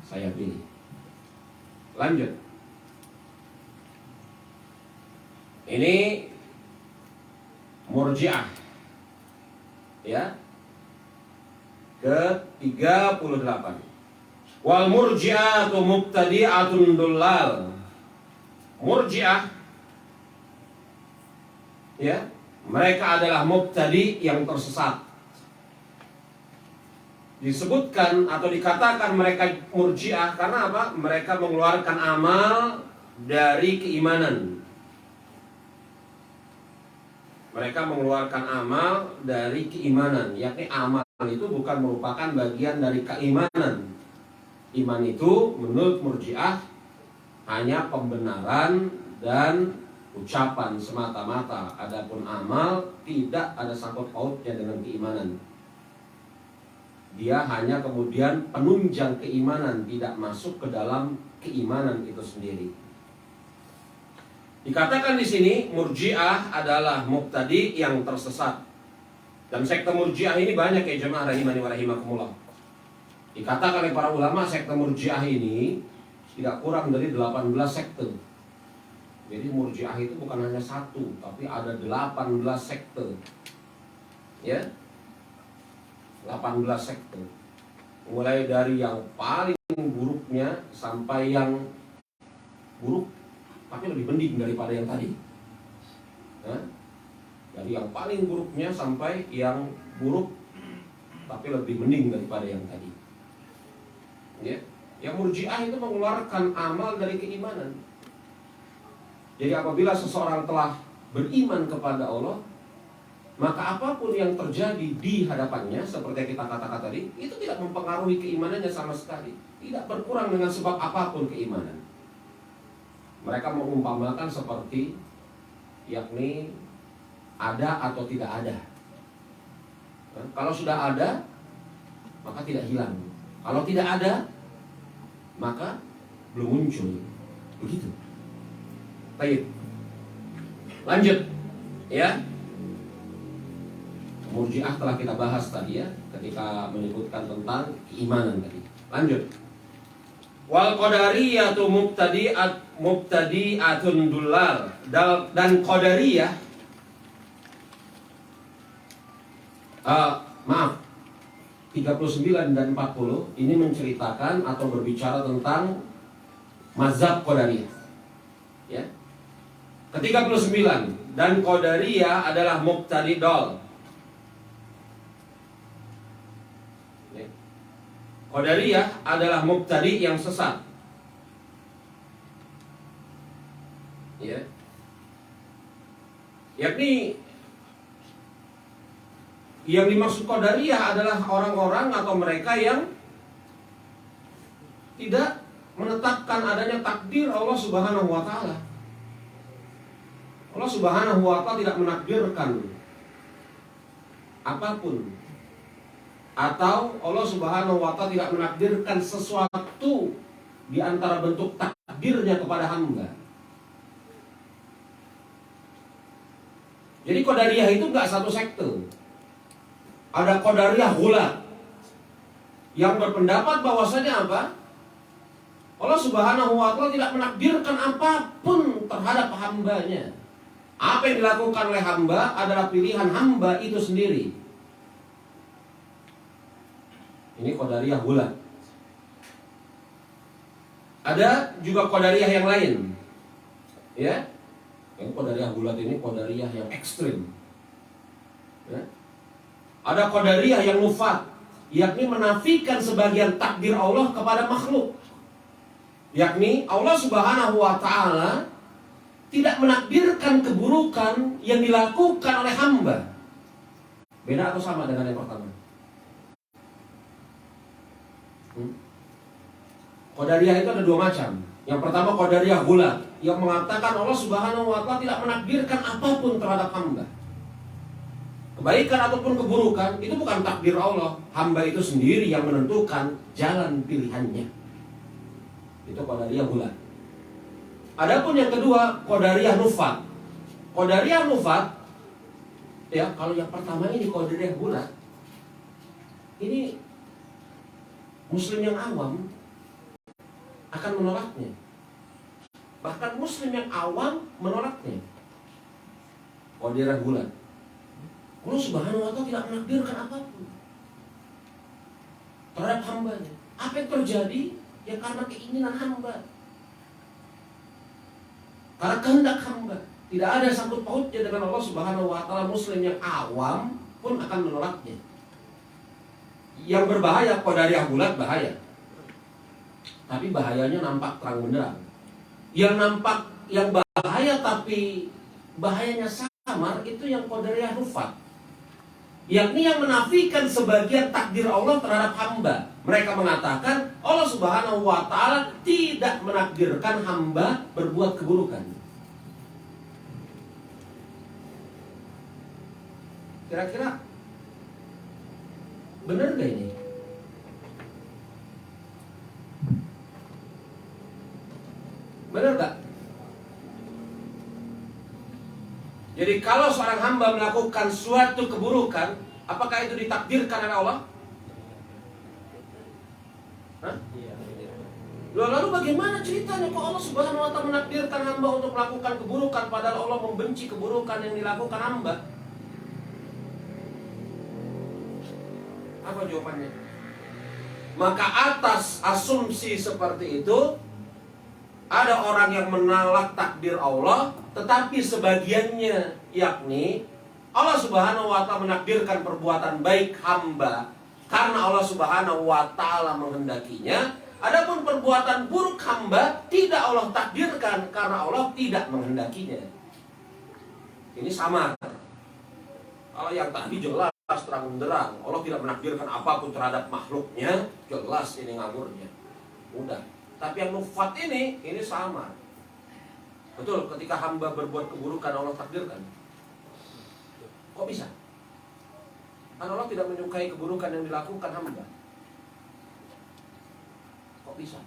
saya pilih. Lanjut. Ini Murji'ah, ya, ke-38. Wal murji'atu mubtadi'atun dullal. Murji'ah, ya, mereka adalah mubtadi yang tersesat. Disebutkan atau dikatakan mereka murji'ah karena apa? Mereka mengeluarkan amal dari keimanan. Mereka mengeluarkan amal dari keimanan, yakni amal itu bukan merupakan bagian dari keimanan. Iman itu menurut murji'ah hanya pembenaran dan ucapan semata-mata. Adapun amal tidak ada sangkut pautnya dengan keimanan. Dia hanya kemudian penunjang keimanan, tidak masuk ke dalam keimanan itu sendiri. Dikatakan di sini Murji'ah adalah mubtadi yang tersesat. Dan sekte Murji'ah ini banyak ya jemaah rahimani wa rahimakumullah. Dikatakan oleh para ulama sekte Murji'ah ini tidak kurang dari 18 sekte. Jadi Murji'ah itu bukan hanya satu, tapi ada 18 sekte. Ya. 18 sekte. Mulai dari yang paling buruknya sampai yang buruk tapi lebih mending daripada yang tadi. Dari yang paling buruknya sampai yang buruk tapi lebih mending daripada yang tadi. Ya. Yang Murji'ah itu mengeluarkan amal dari keimanan. Jadi apabila seseorang telah beriman kepada Allah, maka apapun yang terjadi di hadapannya, seperti yang kita katakan tadi, itu tidak mempengaruhi keimanannya sama sekali. Tidak berkurang dengan sebab apapun keimanan. Mereka mengumpamakan seperti, yakni ada atau tidak ada. Kalau sudah ada, maka tidak hilang. Kalau tidak ada, maka belum muncul. Begitu. Baik. Lanjut, ya. Murji'ah telah kita bahas tadi ya, ketika menyebutkan tentang keimanan tadi. Lanjut. Wal qadariyatu mubtadi'atun dullal. Dan qadariyah, maaf, 39 dan 40 ini menceritakan atau berbicara tentang mazhab qadariyah. Ya. Ke-39, dan qadariyah adalah mubtadi' dol. Qadariyah adalah mubtadi yang sesat. Ya. Yakni yang dimaksud Qadariyah adalah orang-orang atau mereka yang tidak menetapkan adanya takdir Allah Subhanahu wa taala. Allah Subhanahu wa taala tidak menakdirkan apapun, atau Allah Subhanahu wa taala tidak menakdirkan sesuatu di antara bentuk takdirnya kepada hamba. Jadi Qadariyah itu enggak satu sekte. Ada Qadariyah Ghulat yang berpendapat bahwasanya apa? Allah Subhanahu wa Ta'ala tidak menakdirkan apapun terhadap hambanya. Apa yang dilakukan oleh hamba adalah pilihan hamba itu sendiri. Ini Qadariyah Ghulat. Ada juga Qadariyah yang lain. Ya. Ini Qadariyah Ghulat ini Qadariyah yang ekstrim. Ya. Ada Qadariyah yang nufat, yakni menafikan sebagian takdir Allah kepada makhluk. Yakni Allah Subhanahu wa Ta'ala tidak menakdirkan keburukan yang dilakukan oleh hamba. Beda atau sama dengan yang pertama? Qadariyah itu ada dua macam. Yang pertama Qadariyah Ghulat, yang mengatakan Allah Subhanahu wa Ta'ala tidak menakdirkan apapun terhadap hamba. Kebaikan ataupun keburukan itu bukan takdir Allah. Hamba itu sendiri yang menentukan jalan pilihannya. Itu Qadariyah Ghulat. Adapun yang kedua Qadariyah Nufat. Qadariyah Nufat, ya, kalau yang pertama ini Qadariyah Ghulat, ini Muslim yang awam akan menolaknya. Bahkan Muslim yang awam menolaknya. Qadariyah Ghulat, Allah Subhanahu wa Ta'ala tidak menakdirkan apapun terhadap hambanya. Apa yang terjadi? Ya karena keinginan hamba, karena kehendak hamba. Tidak ada sangkut pautnya dengan Allah Subhanahu wa Ta'ala. Muslim yang awam pun akan menolaknya. Yang berbahaya Qadariyah Ghulat bahaya, tapi bahayanya nampak terang benderang. Yang nampak yang bahaya tapi bahayanya samar itu yang Qadariyah Nufat, yakni yang menafikan sebagian takdir Allah terhadap hamba. Mereka mengatakan Allah Subhanahu wa Ta'ala tidak menakdirkan hamba berbuat keburukan. Kira-kira benar gak ini? Benar gak? Jadi kalau seorang hamba melakukan suatu keburukan, apakah itu ditakdirkan oleh Allah? Hah? Lalu bagaimana ceritanya kok Allah Subhanahu wa Ta'ala menakdirkan hamba untuk melakukan keburukan padahal Allah membenci keburukan yang dilakukan hamba? Apa jawabannya? Maka atas asumsi seperti itu, ada orang yang menolak takdir Allah, tetapi sebagiannya, yakni Allah Subhanahu wa Ta'ala menakdirkan perbuatan baik hamba karena Allah Subhanahu wa Ta'ala menghendakinya. Adapun perbuatan buruk hamba tidak Allah takdirkan karena Allah tidak menghendakinya. Ini sama. Kalau yang tadi jelas terang benderang, Allah tidak menakdirkan apapun terhadap makhluknya, jelas ini ngawurnya. Mudah. Tapi yang nufat ini sama. Betul, ketika hamba berbuat keburukan Allah takdirkan. Kok bisa? Karena Allah tidak menyukai keburukan yang dilakukan hamba. Kok bisa?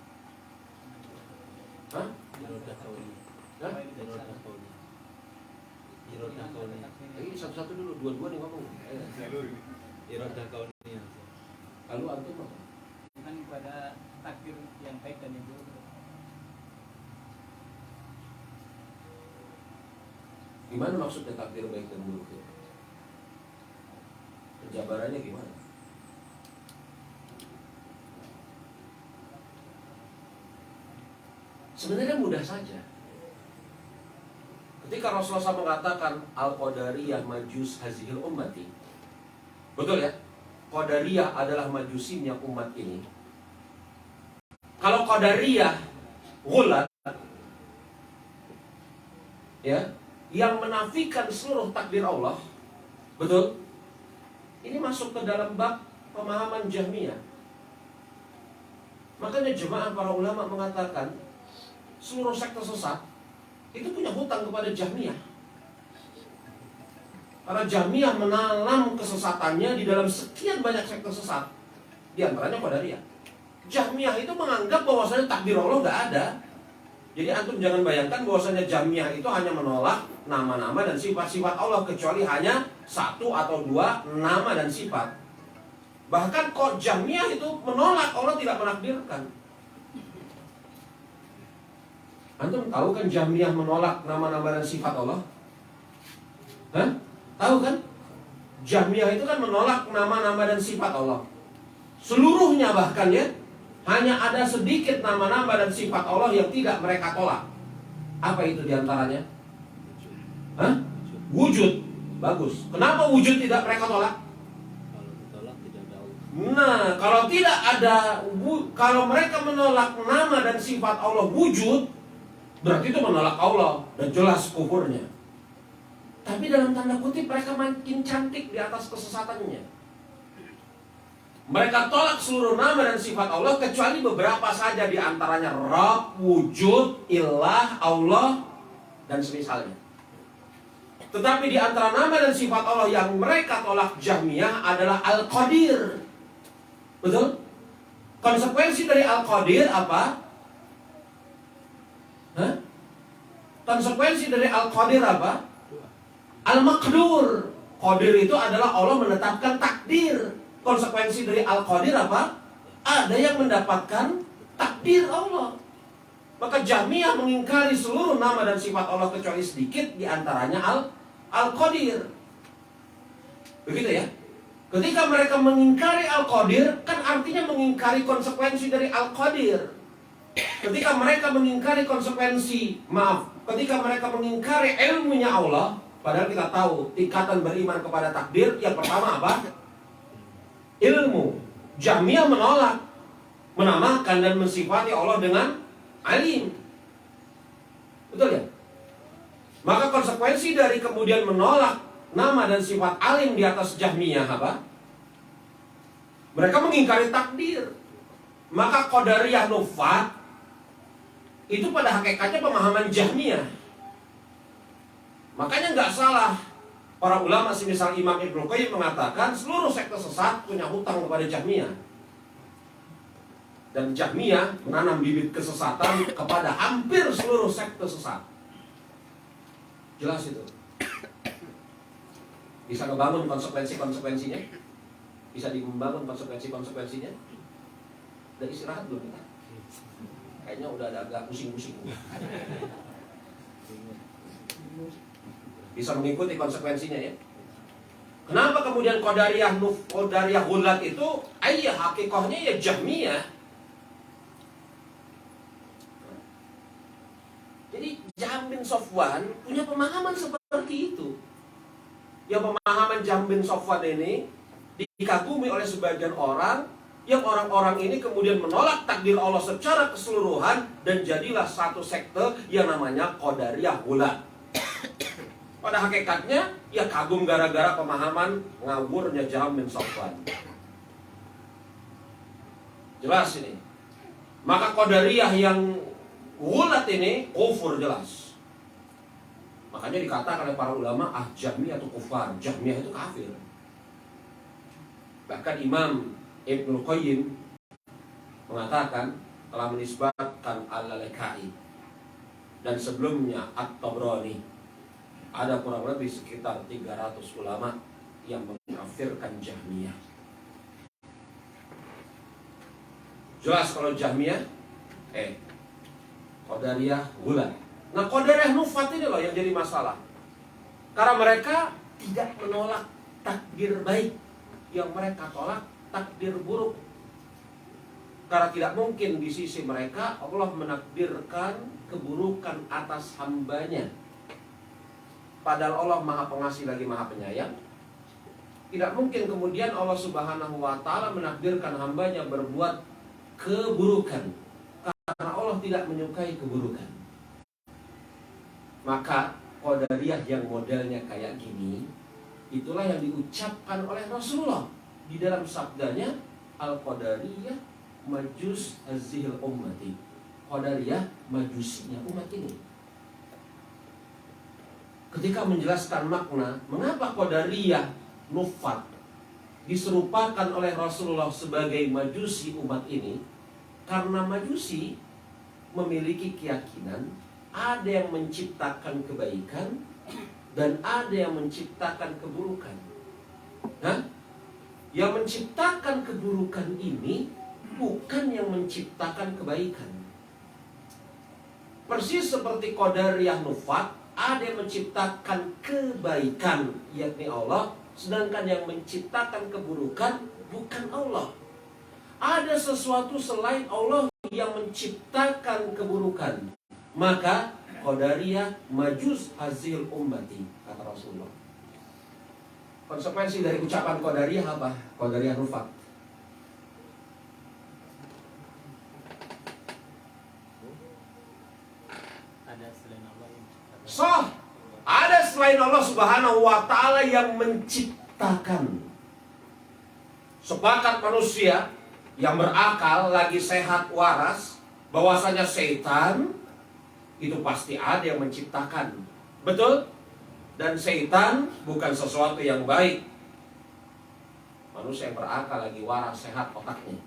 Hah? Hah? Ini satu-satu dulu, dua-dua nih ngomong. Lalu antum apa? Bukan pada takdir yang baik dan yang buruk. Gimana maksudnya takdir baik dan buruk itu? Penjabarannya gimana? Sebenarnya mudah saja. Ketika Rasulullah SAW mengatakan Al-Qadariyah majus hazihil ummati, betul ya? Qadariyah adalah majusinya umat ini. Kalau Qadariyah Ghulat, ya, yang menafikan seluruh takdir Allah, betul? Ini masuk ke dalam bab pemahaman Jahmiyah. Makanya jemaah para ulama mengatakan seluruh sekte sesat itu punya hutang kepada Jahmiyah. Karena Jahmiyah menanam kesesatannya di dalam sekian banyak sekte sesat, di antaranya Qadariyah. Jahmiyah itu menganggap bahwasanya takdir Allah nggak ada. Jadi antum jangan bayangkan bahwasanya Jahmiyah itu hanya menolak nama-nama dan sifat-sifat Allah, kecuali hanya satu atau dua nama dan sifat. Bahkan kok Jahmiyah itu menolak Allah tidak menakdirkan. Antum tahu kan Jahmiyah menolak nama-nama dan sifat Allah? Hah? Tahu kan? Jahmiyah itu kan menolak nama-nama dan sifat Allah. Seluruhnya bahkan ya. Hanya ada sedikit nama-nama dan sifat Allah yang tidak mereka tolak. Apa itu diantaranya? Hah? Wujud. Bagus. Kenapa wujud tidak mereka tolak? Nah, kalau tidak ada, kalau mereka menolak nama dan sifat Allah wujud, berarti itu menolak Allah dan jelas kufurnya. Tapi dalam tanda kutip mereka makin cantik di atas kesesatannya. Mereka tolak seluruh nama dan sifat Allah kecuali beberapa saja, di antaranya Rabb, wujud, ilah, Allah, dan semisalnya. Tetapi di antara nama dan sifat Allah yang mereka tolak Jahmiyah adalah Al-Qadir. Betul? Konsekuensi dari Al-Qadir apa? Hah? Konsekuensi dari Al-Qadir apa? Al-Maqdur. Qadir itu adalah Allah menetapkan takdir. Konsekuensi dari Al-Qadir apa? Ada yang mendapatkan takdir Allah. Maka Jahmiyah mengingkari seluruh nama dan sifat Allah kecuali sedikit, di antaranya Al-Qadir. Begitu ya? Ketika mereka mengingkari Al-Qadir, kan artinya mengingkari konsekuensi dari Al-Qadir. Ketika mereka mengingkari ketika mereka mengingkari ilmunya Allah, padahal kita tahu tingkatan beriman kepada takdir, yang pertama apa? Ilmu. Jahmiyah menolak, menamakan dan mensifati Allah dengan alim. Betul ya? Maka konsekuensi dari kemudian menolak nama dan sifat alim di atas Jahmiyah apa? Mereka mengingkari takdir. Maka Qadariyah Nufat itu pada hakikatnya pemahaman Jahmiyah. Makanya nggak salah para ulama semisal Imam Ibnu Qayyim mengatakan seluruh sekte sesat punya hutang kepada Jahmiyah. Dan Jahmiyah menanam bibit kesesatan kepada hampir seluruh sekte sesat. Jelas itu. Bisa ngebangun konsekuensi-konsekuensinya? Bisa membangun konsekuensi-konsekuensinya? Udah istirahat belum kita? Kayaknya udah agak pusing-pusing. Bisa mengikuti konsekuensinya ya? Kenapa kemudian Qadariyah Ghulat itu hakikahnya ya Jahmiyah? Jadi Jahm bin Safwan punya pemahaman seperti itu. Yang pemahaman Jahm bin Safwan ini dikagumi oleh sebagian orang, yang orang-orang ini kemudian menolak takdir Allah secara keseluruhan dan jadilah satu sekte yang namanya Qadariyah Ghulat. Pada hakikatnya ya kagum gara-gara pemahaman ngawurnya Jahm bin Safwan. Jelas ini. Maka Qadariyah yang Ghulat ini kufur jelas. Makanya dikatakan oleh para ulama, Jahmiyah itu kufar, Jahmiyah itu kafir. Bahkan Imam Ibnu Qayyim mengatakan, telah menisbatkan Al-Lalaka'i dan sebelumnya At-Tabrani, ada kurang lebih sekitar 300 ulama yang mengkafirkan Jahmiyah. Jelas kalau Jahmiyah Qadariyah Ghulat. Nah, Qadariyah Nufat ini loh yang jadi masalah. Karena mereka tidak menolak takdir baik, yang mereka tolak takdir buruk. Karena tidak mungkin di sisi mereka Allah menakdirkan keburukan atas hambanya. Padahal Allah Maha Pengasih lagi Maha Penyayang. Tidak mungkin kemudian Allah Subhanahu wa Ta'ala menakdirkan hambanya berbuat keburukan, karena Allah tidak menyukai keburukan. Maka Qadariyah yang modelnya kayak gini, itulah yang diucapkan oleh Rasulullah di dalam sabdanya, Al-Qadariyah majus hazihil ummati. Qadariyah majusinya umat ini. Ketika menjelaskan makna mengapa Qadariyah Nufat diserupakan oleh Rasulullah sebagai majusi umat ini, karena majusi memiliki keyakinan ada yang menciptakan kebaikan, dan ada yang menciptakan keburukan. Nah, yang menciptakan keburukan ini bukan yang menciptakan kebaikan. Persis seperti Qadariyah Nufat, ada yang menciptakan kebaikan, yakni Allah, sedangkan yang menciptakan keburukan bukan Allah. Ada sesuatu selain Allah yang menciptakan keburukan. Maka Qadariyah majus hazil ummati, kata Rasulullah. Konsekuensi dari ucapan Qadariyah apa? Qadariyah Nufat. Ada selain Allah yang menciptakan. Soh, ada selain Allah Subhanahu wa Ta'ala yang menciptakan. Sepakat manusia yang berakal, lagi sehat, waras, bahwasanya setan itu pasti ada yang menciptakan. Betul? Dan setan bukan sesuatu yang baik. Manusia yang berakal, lagi waras, sehat otaknya.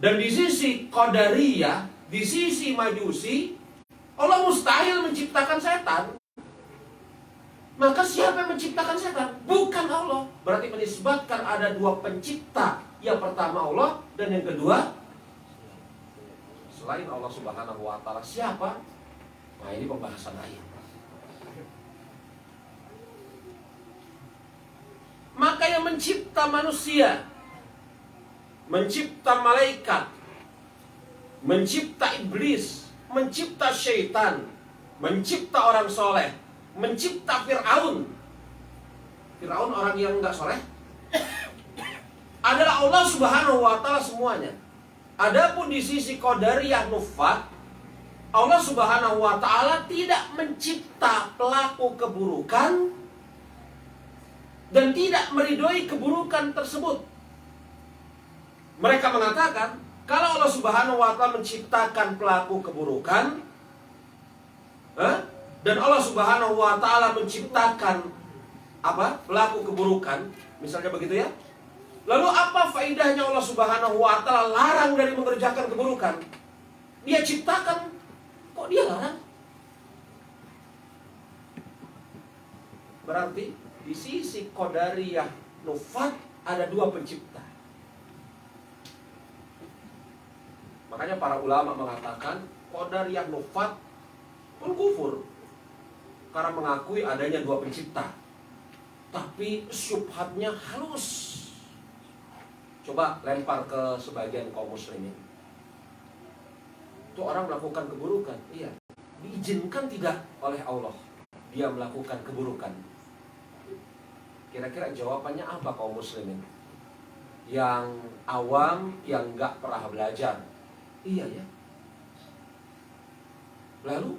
Dan di sisi Qadariyah, di sisi Majusi, Allah mustahil menciptakan setan. Maka siapa yang menciptakan setan? Bukan Allah. Berarti menisbatkan ada dua pencipta. Yang pertama Allah, dan yang kedua selain Allah Subhanahu wa Ta'ala. Siapa? Nah, ini pembahasan lain. Maka yang mencipta manusia, mencipta malaikat, mencipta iblis, mencipta syaitan, mencipta orang soleh, mencipta Fir'aun. Fir'aun orang yang enggak soleh adalah Allah Subhanahu wa Ta'ala semuanya. Adapun di sisi Qadariyah Nufat, Allah Subhanahu wa Ta'ala tidak mencipta pelaku keburukan dan tidak meridhoi keburukan tersebut. Mereka mengatakan, kalau Allah Subhanahu wa Ta'ala menciptakan pelaku keburukan, dan Allah Subhanahu wa Ta'ala menciptakan pelaku keburukan, misalnya begitu ya. Lalu apa faedahnya Allah Subhanahu wa Ta'ala larang dari mengerjakan keburukan? Dia ciptakan, kok dia larang? Berarti di sisi Qadariyah Nufat ada dua pencipta. Makanya para ulama mengatakan Qadariyah Nufat pun kufur karena mengakui adanya dua pencipta. Tapi syubhatnya halus. Coba lempar ke sebagian kaum muslimin. Itu orang melakukan keburukan. Iya, diizinkan tidak oleh Allah dia melakukan keburukan. Kira-kira jawabannya apa kaum muslimin? Yang awam, yang gak pernah belajar. Iya ya. Lalu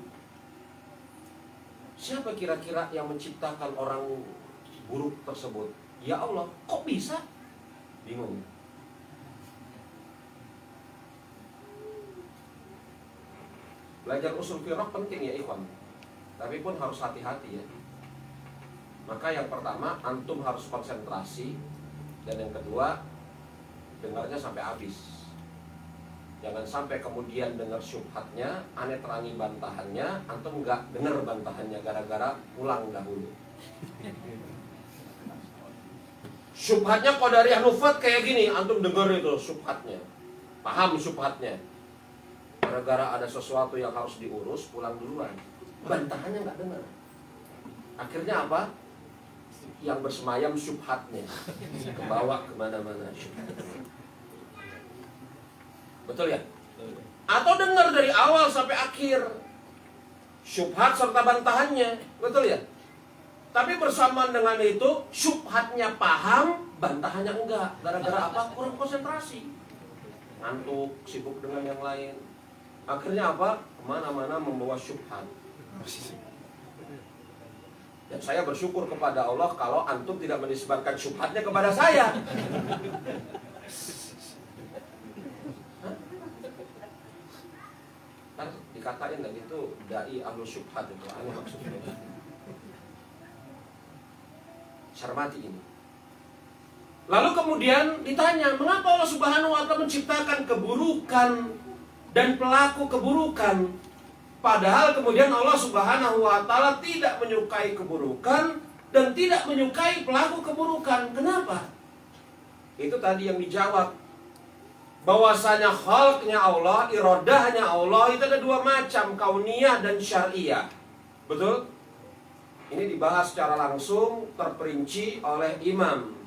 siapa kira-kira yang menciptakan orang buruk tersebut? Ya Allah. Kok bisa? Bingung. Belajar usul fiqh penting ya ikhwan. Tapi pun harus hati-hati ya. Maka yang pertama, antum harus konsentrasi. Dan yang kedua, dengarnya sampai habis. Jangan sampai kemudian dengar syubhatnya, aneh terangi bantahannya, antum nggak dengar bantahannya gara-gara pulang dahulu. Syubhatnya Qadariyah Nufat kayak gini, antum dengar itu syubhatnya, paham syubhatnya. Gara-gara ada sesuatu yang harus diurus, pulang duluan. Bantahannya nggak dengar. Akhirnya apa? Yang bersemayam syubhatnya kebawa kemana-mana. Betul ya? Atau dengar dari awal sampai akhir syubhat serta bantahannya. Betul ya? Tapi bersamaan dengan itu syubhatnya paham, bantahannya enggak. Gara-gara apa? Kurang konsentrasi, ngantuk, sibuk dengan yang lain. Akhirnya apa? Kemana-mana membawa syubhat. Dan saya bersyukur kepada Allah kalau antum tidak menisbatkan syubhatnya kepada saya. Kan dikatain lagi itu dai ahlu syubhat itu aneh maksudnya. Cermati ini. Lalu kemudian ditanya, mengapa Allah Subhanahu wa Ta'ala menciptakan keburukan dan pelaku keburukan? Padahal kemudian Allah Subhanahu wa Ta'ala tidak menyukai keburukan dan tidak menyukai pelaku keburukan. Kenapa? Itu tadi yang dijawab, bahwasanya khalqnya Allah, irodahnya Allah itu ada dua macam, kauniyah dan syariah. Betul? Ini dibahas secara langsung, terperinci oleh Imam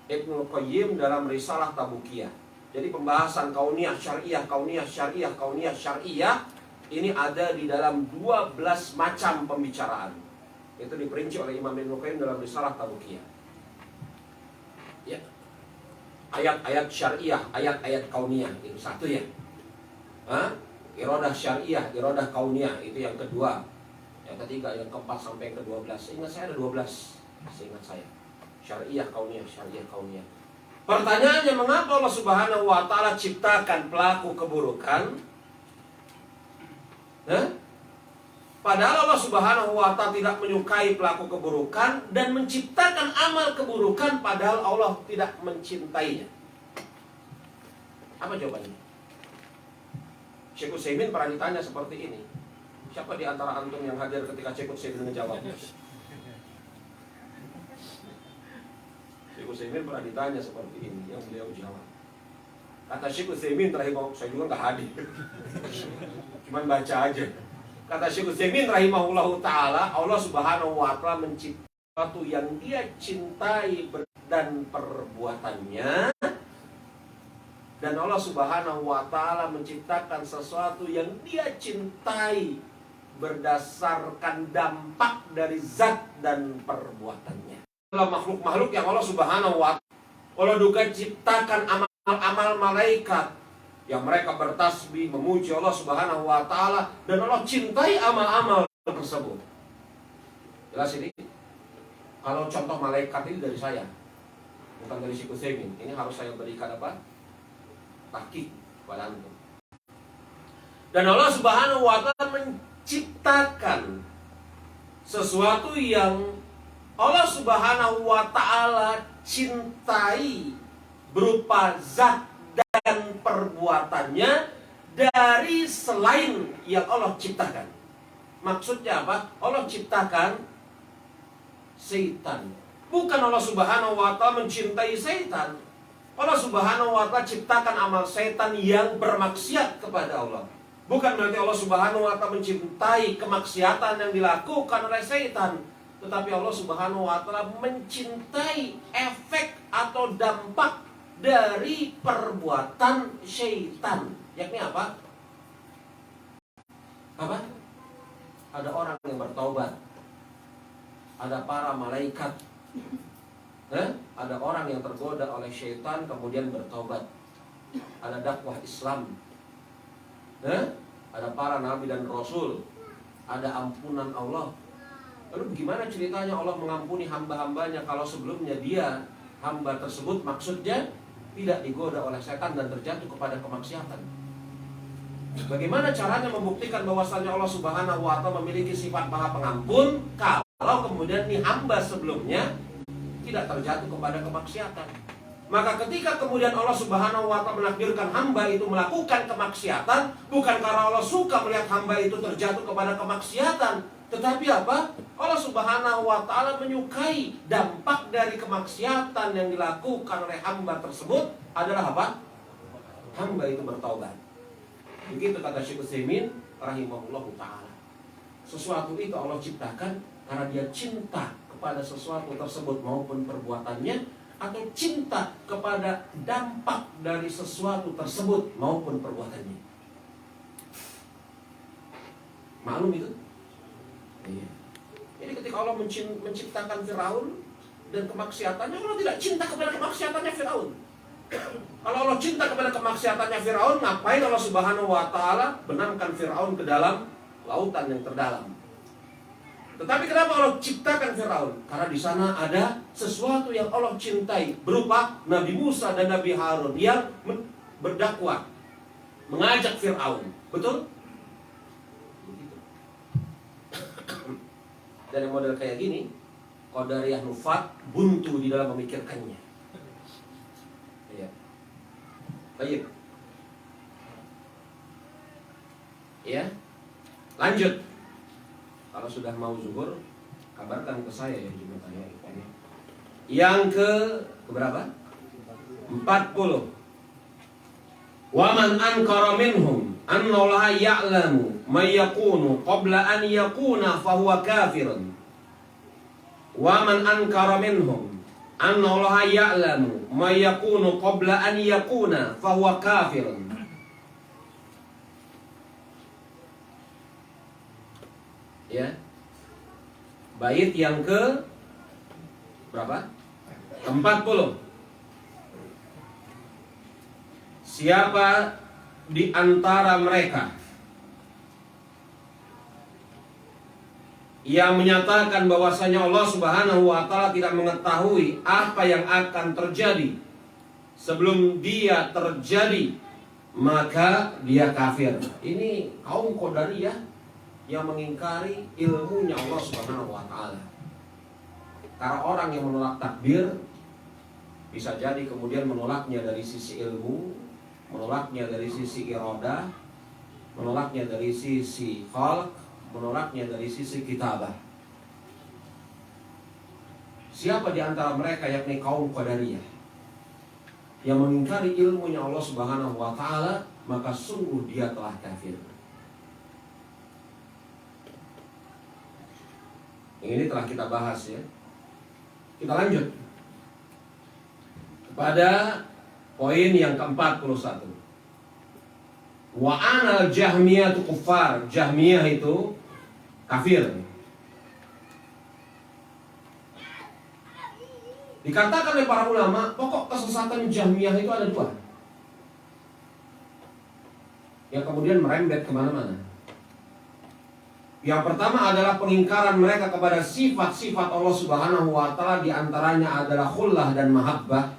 Ibnul Qayyim dalam Risalah Tabukiyah. Jadi pembahasan kauniyah syariah, kauniyah syariah, kauniyah syariah ini ada di dalam 12 macam pembicaraan. Itu diperinci oleh Imam Ibnul Qayyim dalam Risalah Tabukiyah. Ya. Ayat-ayat syariah, ayat-ayat kauniyah, itu satu ya. Iradah syariah, iradah kauniyah, itu yang kedua. Yang ketiga, yang keempat sampai yang ke-12. Ingat saya ada 12. Seingat saya. Syariah kauniyah, syariah kauniyah. Pertanyaannya, mengapa Allah Subhanahu wa Ta'ala ciptakan pelaku keburukan? Padahal Allah Subhanahu wa Ta'ala tidak menyukai pelaku keburukan dan menciptakan amal keburukan, padahal Allah tidak mencintainya. Apa jawabannya? Syekh Utsaimin pernah ditanya seperti ini. Siapa di antara antum yang hadir ketika Syekh Utsaimin menjawabnya? Syekh Utsaimin pernah ditanya seperti ini, yang beliau jawab. Kata Syekh Utsaimin rahimahullah, saya juga nggak hadir, cuman baca aja. Kata Syekh Utsaimin rahimahullahu ta'ala, Allah Subhanahu wa Ta'ala menciptakan sesuatu yang dia cintai dan perbuatannya, dan Allah Subhanahu wa Ta'ala menciptakan sesuatu yang dia cintai berdasarkan dampak dari zat dan perbuatannya. Dalam makhluk-makhluk yang Allah Subhanahu wa Ta'ala, Allah juga ciptakan amal-amal malaikat yang mereka bertasbih, memuji Allah Subhanahu wa Ta'ala, dan Allah cintai amal-amal tersebut. Jelas ini? Kalau contoh malaikat ini dari saya, bukan dari Syekh Utsaimin. Ini harus saya berikan apa? Tahqiq kepada antum. Dan Allah Subhanahu wa Ta'ala menciptakan sesuatu yang Allah Subhanahu wa Ta'ala cintai berupa zat dan perbuatannya dari selain yang Allah ciptakan. Maksudnya apa? Allah ciptakan setan. Bukan Allah Subhanahu wa Ta'ala mencintai setan. Allah Subhanahu wa Ta'ala ciptakan amal setan yang bermaksiat kepada Allah. Bukan berarti Allah Subhanahu wa Ta'ala mencintai kemaksiatan yang dilakukan oleh setan, tetapi Allah Subhanahu wa Ta'ala mencintai efek atau dampak dari perbuatan syaitan. Yakni apa? Apa? Ada orang yang bertaubat, ada para malaikat, ada orang yang tergoda oleh syaitan kemudian bertaubat, ada dakwah Islam, ada para nabi dan rasul, ada ampunan Allah. Lalu bagaimana ceritanya Allah mengampuni hamba-hambanya kalau sebelumnya dia, hamba tersebut, maksudnya tidak digoda oleh setan dan terjatuh kepada kemaksiatan? Bagaimana caranya membuktikan bahwasanya Allah Subhanahu wa Ta'ala memiliki sifat Maha Pengampun kalau kemudian nih hamba sebelumnya tidak terjatuh kepada kemaksiatan? Maka ketika kemudian Allah Subhanahu wa Ta'ala menakdirkan hamba itu melakukan kemaksiatan, bukan karena Allah suka melihat hamba itu terjatuh kepada kemaksiatan, tetapi apa? Allah Subhanahu wa Ta'ala menyukai dampak dari kemaksiatan yang dilakukan oleh hamba tersebut adalah apa? Hamba itu bertaubat. Begitu kata Syekh Utsaimin rahimahullahu ta'ala. Sesuatu itu Allah ciptakan karena dia cinta kepada sesuatu tersebut maupun perbuatannya, atau cinta kepada dampak dari sesuatu tersebut maupun perbuatannya. Maklum itu? Iya. Jadi ketika Allah menciptakan Firaun dan kemaksiatannya, Allah tidak cinta kepada kemaksiatannya Firaun. Kalau Allah cinta kepada kemaksiatannya Firaun, ngapain Allah Subhanahu wa Ta'ala benamkan Firaun ke dalam lautan yang terdalam? Tetapi kenapa Allah ciptakan Firaun? Karena di sana ada sesuatu yang Allah cintai berupa Nabi Musa dan Nabi Harun yang berdakwah, mengajak Firaun. Betul? Dan yang model kayak gini, Qadariyah Nufat buntu di dalam memikirkannya. Iya. Baik. Ya. Lanjut. Kalau sudah mau zuhur, kabarkan ke saya ya jemaahnya. Yang ke berapa? 40. Wa man ankara minhum anna Allah ya'lamu may yakunu qabla an yakuna fahuwa kafirun. Wa man ankara minhum anna Allah ya'lamu may yakunu qabla an yakuna fahuwa kafirun. Ya. Bait yang ke berapa? 40. Siapa di antara mereka yang menyatakan bahwasanya Allah Subhanahu wa taala tidak mengetahui apa yang akan terjadi sebelum dia terjadi, maka dia kafir. Ini kaum Qadariyah yang mengingkari ilmunya Allah Subhanahu wa taala. Karena orang yang menolak takdir bisa jadi kemudian menolaknya dari sisi ilmu, menolaknya dari sisi iradah, menolaknya dari sisi khalq, menolaknya dari sisi kitabah. Siapa di antara mereka yakni kaum Qadariyah yang mengingkari ilmunya Allah Subhanahu wa taala, maka sungguh dia telah kafir. Ini telah kita bahas ya. Kita lanjut kepada poin yang ke-41. Wa anal jahmiyah itu kufar. Jahmiyah itu kafir. Dikatakan oleh para ulama, pokok kesesatan Jahmiyah itu ada dua, yang kemudian merembet kemana-mana. Yang pertama adalah pengingkaran mereka kepada sifat-sifat Allah Subhanahu wa taala, di antaranya adalah khullah dan mahabbah.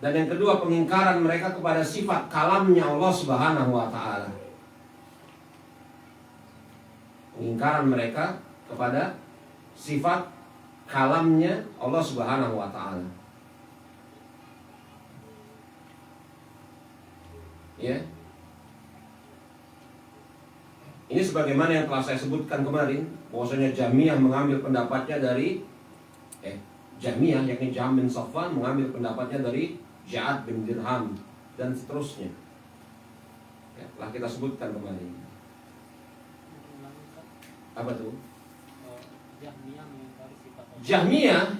Dan yang kedua, pengingkaran mereka kepada sifat kalamnya Allah Subhanahu wa taala. Pengingkaran mereka kepada sifat kalamnya Allah Subhanahu wa taala. Ya. Ini sebagaimana yang telah saya sebutkan kemarin, bahwasanya Jahmiyah mengambil pendapatnya dari Jahmiyah yakni Jahm bin Safwan mengambil pendapatnya dari Ja'ad bin Dirham dan seterusnya. Ya, telah kita sebutkan kemarin. Apa tuh? Jahmiyah,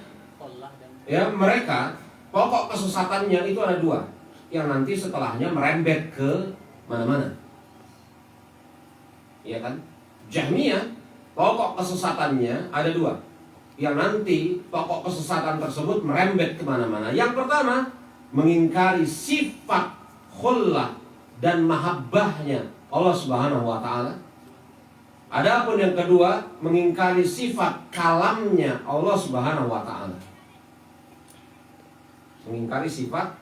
ya mereka pokok kesesatannya itu ada dua, yang nanti setelahnya merembet ke mana-mana. Ya kan? Jahmiyah pokok kesesatannya ada dua, yang nanti pokok kesesatan tersebut merembet kemana-mana. Yang pertama, mengingkari sifat khullah dan mahabbahnya Allah Subhanahu wa taala. Adapun yang kedua, mengingkari sifat kalamnya Allah Subhanahu wa taala. Mengingkari sifat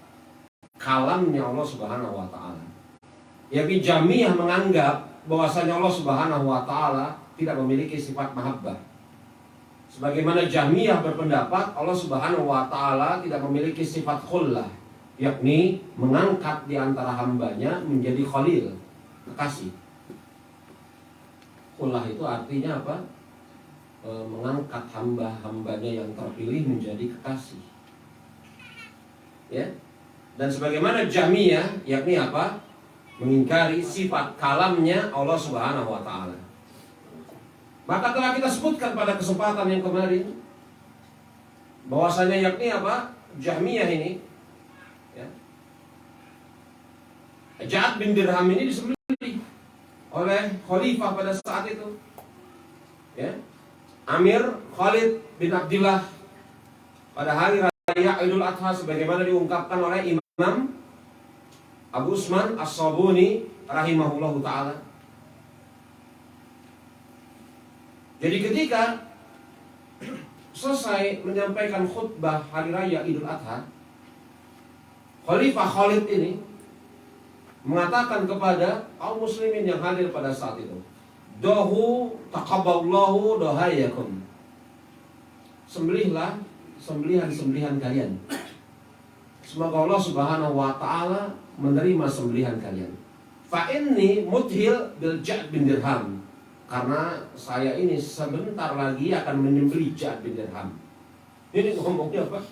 kalamnya Allah Subhanahu wa taala. Yakni Jahmiyah menganggap bahwasanya Allah Subhanahu wa taala tidak memiliki sifat mahabbah. Sebagaimana Jahmiyah berpendapat Allah Subhanahu wa taala tidak memiliki sifat khullah, yakni mengangkat di antara hambanya menjadi khalil, kekasih. Khullah itu artinya apa? Mengangkat hamba-hambanya yang terpilih menjadi kekasih. Ya. Dan sebagaimana Jahmiyah yakni apa? Mengingkari sifat kalamnya Allah Subhanahu wa taala. Maka telah kita sebutkan pada kesempatan yang kemarin bahwasanya yakni apa? Jahmiyah ini ya. Ja'ad bin Dirham ini disembelih oleh khalifah pada saat itu. Ya. Amir Khalid bin Abdullah pada hari raya Idul Adha sebagaimana diungkapkan oleh Imam Abu Usman As-Sabuni rahimahullahu ta'ala. Jadi ketika selesai menyampaikan khutbah hari raya Idul Adha, Khalifah Khalid ini mengatakan kepada kaum muslimin yang hadir pada saat itu, "Dohu taqabbalallahu dohayakum." Sembelihlah sembelihan-sembelihan kalian. Semoga Allah Subhanahu wa taala menerima sembelihan kalian. Fa inni mudhil bil Ja'd bin Dirham. Karena saya ini sebentar lagi akan menyembelih Ja'd bin Dirham. Ini ngomongnya apa?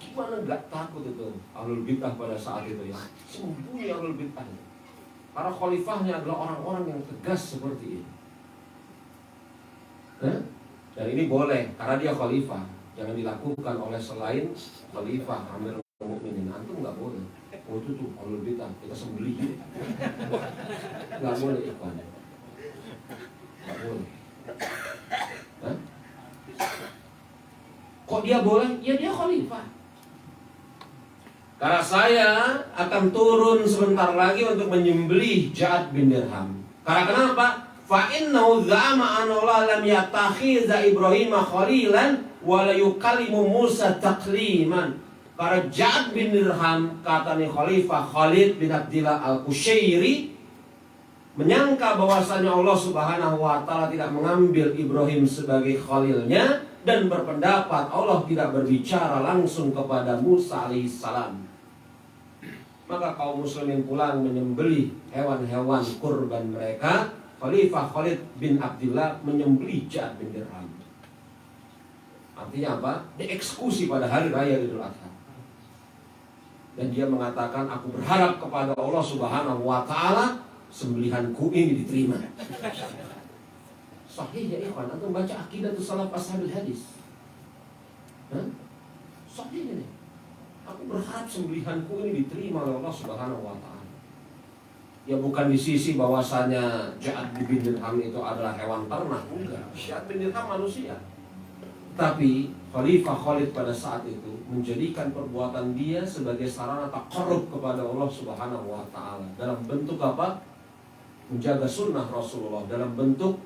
Gimana nggak takut itu ahlul bid'ah pada saat itu ya? Sembunyi ahlul bid'ah. Para khalifahnya adalah orang-orang yang tegas seperti ini. Dan ini boleh karena dia khalifah. Jangan dilakukan oleh selain khalifah Amirul Mukminin. Antum nggak boleh. Oh itu tuh ahlul bid'ah kita sembelih. Nggak boleh ikhwan. Nggak boleh. Kok dia boleh? Ya dia khalifah. Karena saya akan turun sebentar lagi untuk menyembelih Ja'd bin Dirham. Karena kenapa? Fa innahu za'ama anna Allah lam yattakhidza Ibrahim khalilan wa la yukallimu Musa takliman. Karena Ja'd bin Dirham, katanya Khalifah Khalid bin Abdillah Al-Qushairi, menyangka bahwasanya Allah Subhanahu wa taala tidak mengambil Ibrahim sebagai khalilnya dan berpendapat Allah tidak berbicara langsung kepada Musa alaihissalam. Maka kaum muslimin pulang menyembelih hewan-hewan kurban mereka. Khalifah Khalid bin Abdillah menyembelih Ja'd bin Dirham. Artinya apa? Dieksekusi pada hari raya Idul Adha. Dan dia mengatakan, aku berharap kepada Allah Subhanahu wa taala sembelihanku ini diterima. Sahih ya ikhwan, antum baca Aqidatus Salaf Ashabil Hadis. Sahih ini. Aku berharap sembelihanku ini diterima oleh Allah Subhanahu wa taala. Ya bukan di sisi bahwasanya Ja'd bin Dirham itu adalah hewan ternak, enggak. Ja'd bin Dirham manusia. Tapi Khalifah Khalid pada saat itu menjadikan perbuatan dia sebagai sarana taqarrub kepada Allah Subhanahu wa taala. Dalam bentuk apa? Menjaga sunnah Rasulullah, dalam bentuk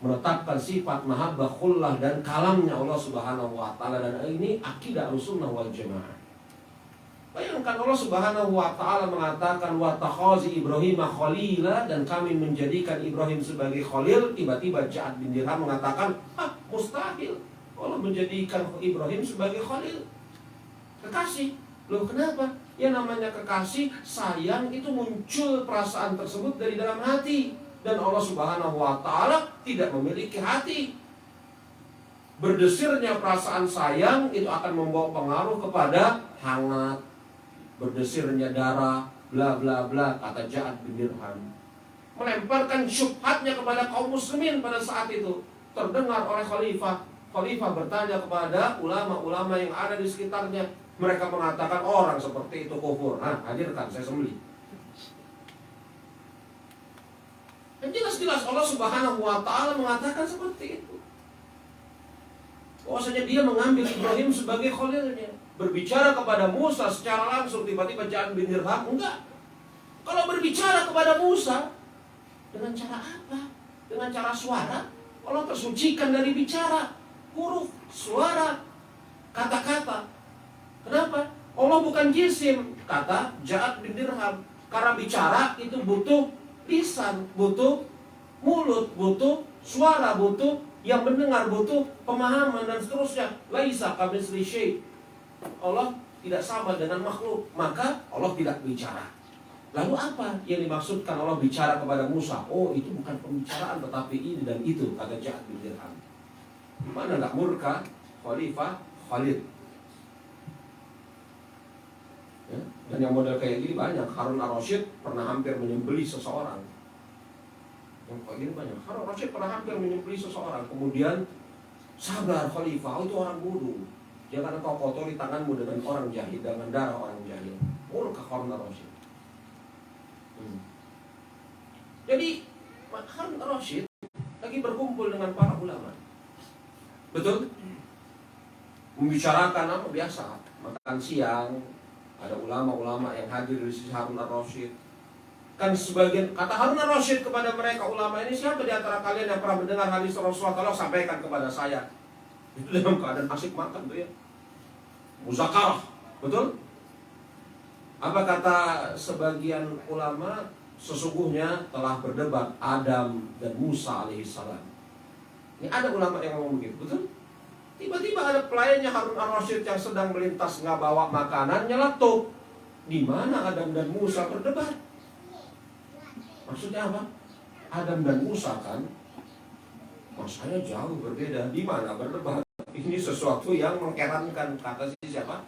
menetapkan sifat mahabbah, khullah dan kalamnya Allah Subhanahu wa taala. Dan ini akidah Ahlussunnah wal Jamaah. Bayangkan Allah Subhanahu wa taala mengatakan wa takhazi Ibrahim khalila, dan kami menjadikan Ibrahim sebagai khalil. Tiba-tiba Ja'd bin Dirham mengatakan, mustahil Allah menjadikan Ibrahim sebagai khalil, kekasih. Loh kenapa? Ya namanya kekasih, sayang itu muncul perasaan tersebut dari dalam hati. Dan Allah Subhanahu wa taala tidak memiliki hati. Berdesirnya perasaan sayang itu akan membawa pengaruh kepada hangat, berdesirnya darah, bla bla bla, kata Ja'd bin Dirham. Melemparkan syubhatnya kepada kaum muslimin pada saat itu. Terdengar oleh khalifah. Khalifah bertanya kepada ulama-ulama yang ada di sekitarnya. Mereka mengatakan orang seperti itu kufur. Hadirkan, saya sembelih. Dan jelas-jelas Allah Subhanahu wa taala mengatakan seperti itu. Bahwasanya dia mengambil Ibrahim sebagai khalilnya. Berbicara kepada Musa secara langsung, tiba-tiba Ja'd bin Dirham enggak. Kalau berbicara kepada Musa dengan cara apa? Dengan cara suara. Allah tersucikan dari bicara, huruf, suara, kata-kata. Kenapa? Allah bukan jisim, kata Ja'd bin Dirham. Karena bicara itu butuh lisan, butuh mulut, butuh suara, butuh yang mendengar, butuh pemahaman dan seterusnya. Laisa kamitslihi syai'. Allah tidak sama dengan makhluk, maka Allah tidak bicara. Lalu apa yang dimaksudkan Allah bicara kepada Musa? Oh, itu bukan pembicaraan, tetapi ini dan itu, kata Ja'd bin Dirham. Mana nggak murka Khalifah Khalid? Ya, dan yang model kayak gini banyak. Harun ar-Rasyid pernah hampir menyembelih seseorang. Yang kayak gini banyak. Harun ar-Rasyid pernah hampir menyembelih seseorang. Kemudian sabar Khalifah, itu orang bodoh. Jangan kau kotori tanganmu dengan orang jahil, dengan darah orang jahil. Murka Harun ar-Rasyid. Jadi Harun ar-Rasyid lagi berkumpul dengan para ulama. Betul? Membicarakan apa biasa, makan siang. Ada ulama-ulama yang hadir di sisi Harun ar-Rasyid. Kan sebagian kata Harun ar-Rasyid kepada mereka ulama ini, siapa di antara kalian yang pernah mendengar hadis Rasulullah, tolong sampaikan kepada saya. Itu dalam keadaan asik makan tuh ya. Muzakarah, betul? Apa kata sebagian ulama? Sesungguhnya telah berdebat Adam dan Musa alaihissalam. Ini ada ulama yang ngomong begitu, betul? Tiba-tiba ada pelayannya Harun ar-Rasyid yang sedang melintas, nggak bawa makanan, nyeletuk. Di mana Adam dan Musa berdebat? Maksudnya apa? Adam dan Musa kan masanya jauh berbeda. Di mana berdebat? Ini sesuatu yang mengherankan, kata siapa?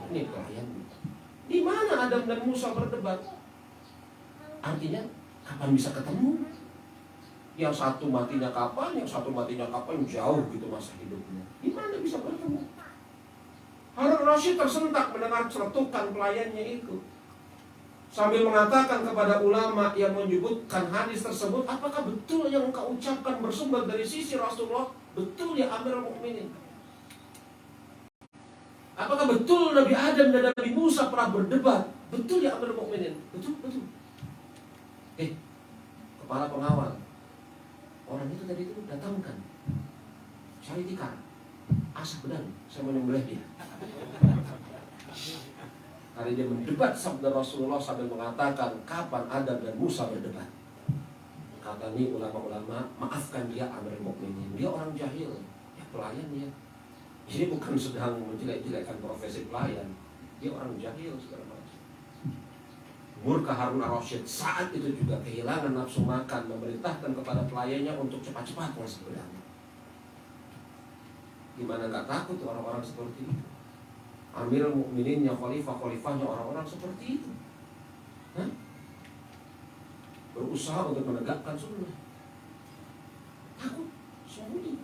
Ini pelayan. Di mana Adam dan Musa berdebat? Artinya kapan bisa ketemu? Yang satu matinya kapan, yang satu matinya kapan, jauh gitu masa hidupnya. Di mana bisa bertemu? Harun Rasyid tersentak mendengar celetukan pelayannya itu, sambil mengatakan kepada ulama yang menyebutkan hadis tersebut, apakah betul yang engkau ucapkan bersumber dari sisi Rasulullah? Betul ya Amirul Mukminin? Apakah betul Nabi Adam dan Nabi Musa pernah berdebat? Betul ya Amirul Mukminin? Betul, betul. Kepala pengawal, orang itu tadi itu datangkan, cari tikar, asap pedang, saya menyembelih dia. Karena dia mendebat sabda Rasulullah sambil mengatakan kapan Adam dan Musa berdebat. Kata ini ulama-ulama, maafkan dia Amirul Mukminin, dia orang jahil, ya pelayan ya. Ini bukan sedang menjelek-jelekkan profesi pelayan, dia orang jahil segala macam. Murka Harun Ar-Rasyid saat itu juga kehilangan nafsu makan, memerintahkan kepada pelayannya untuk cepat-cepat ngasih pedang. Gimana nggak takut orang-orang seperti itu? Amirul Mukmininnya, khalifahnya orang-orang seperti itu. Hah? Berusaha untuk menegakkan sunnah. Takut, sembunyi.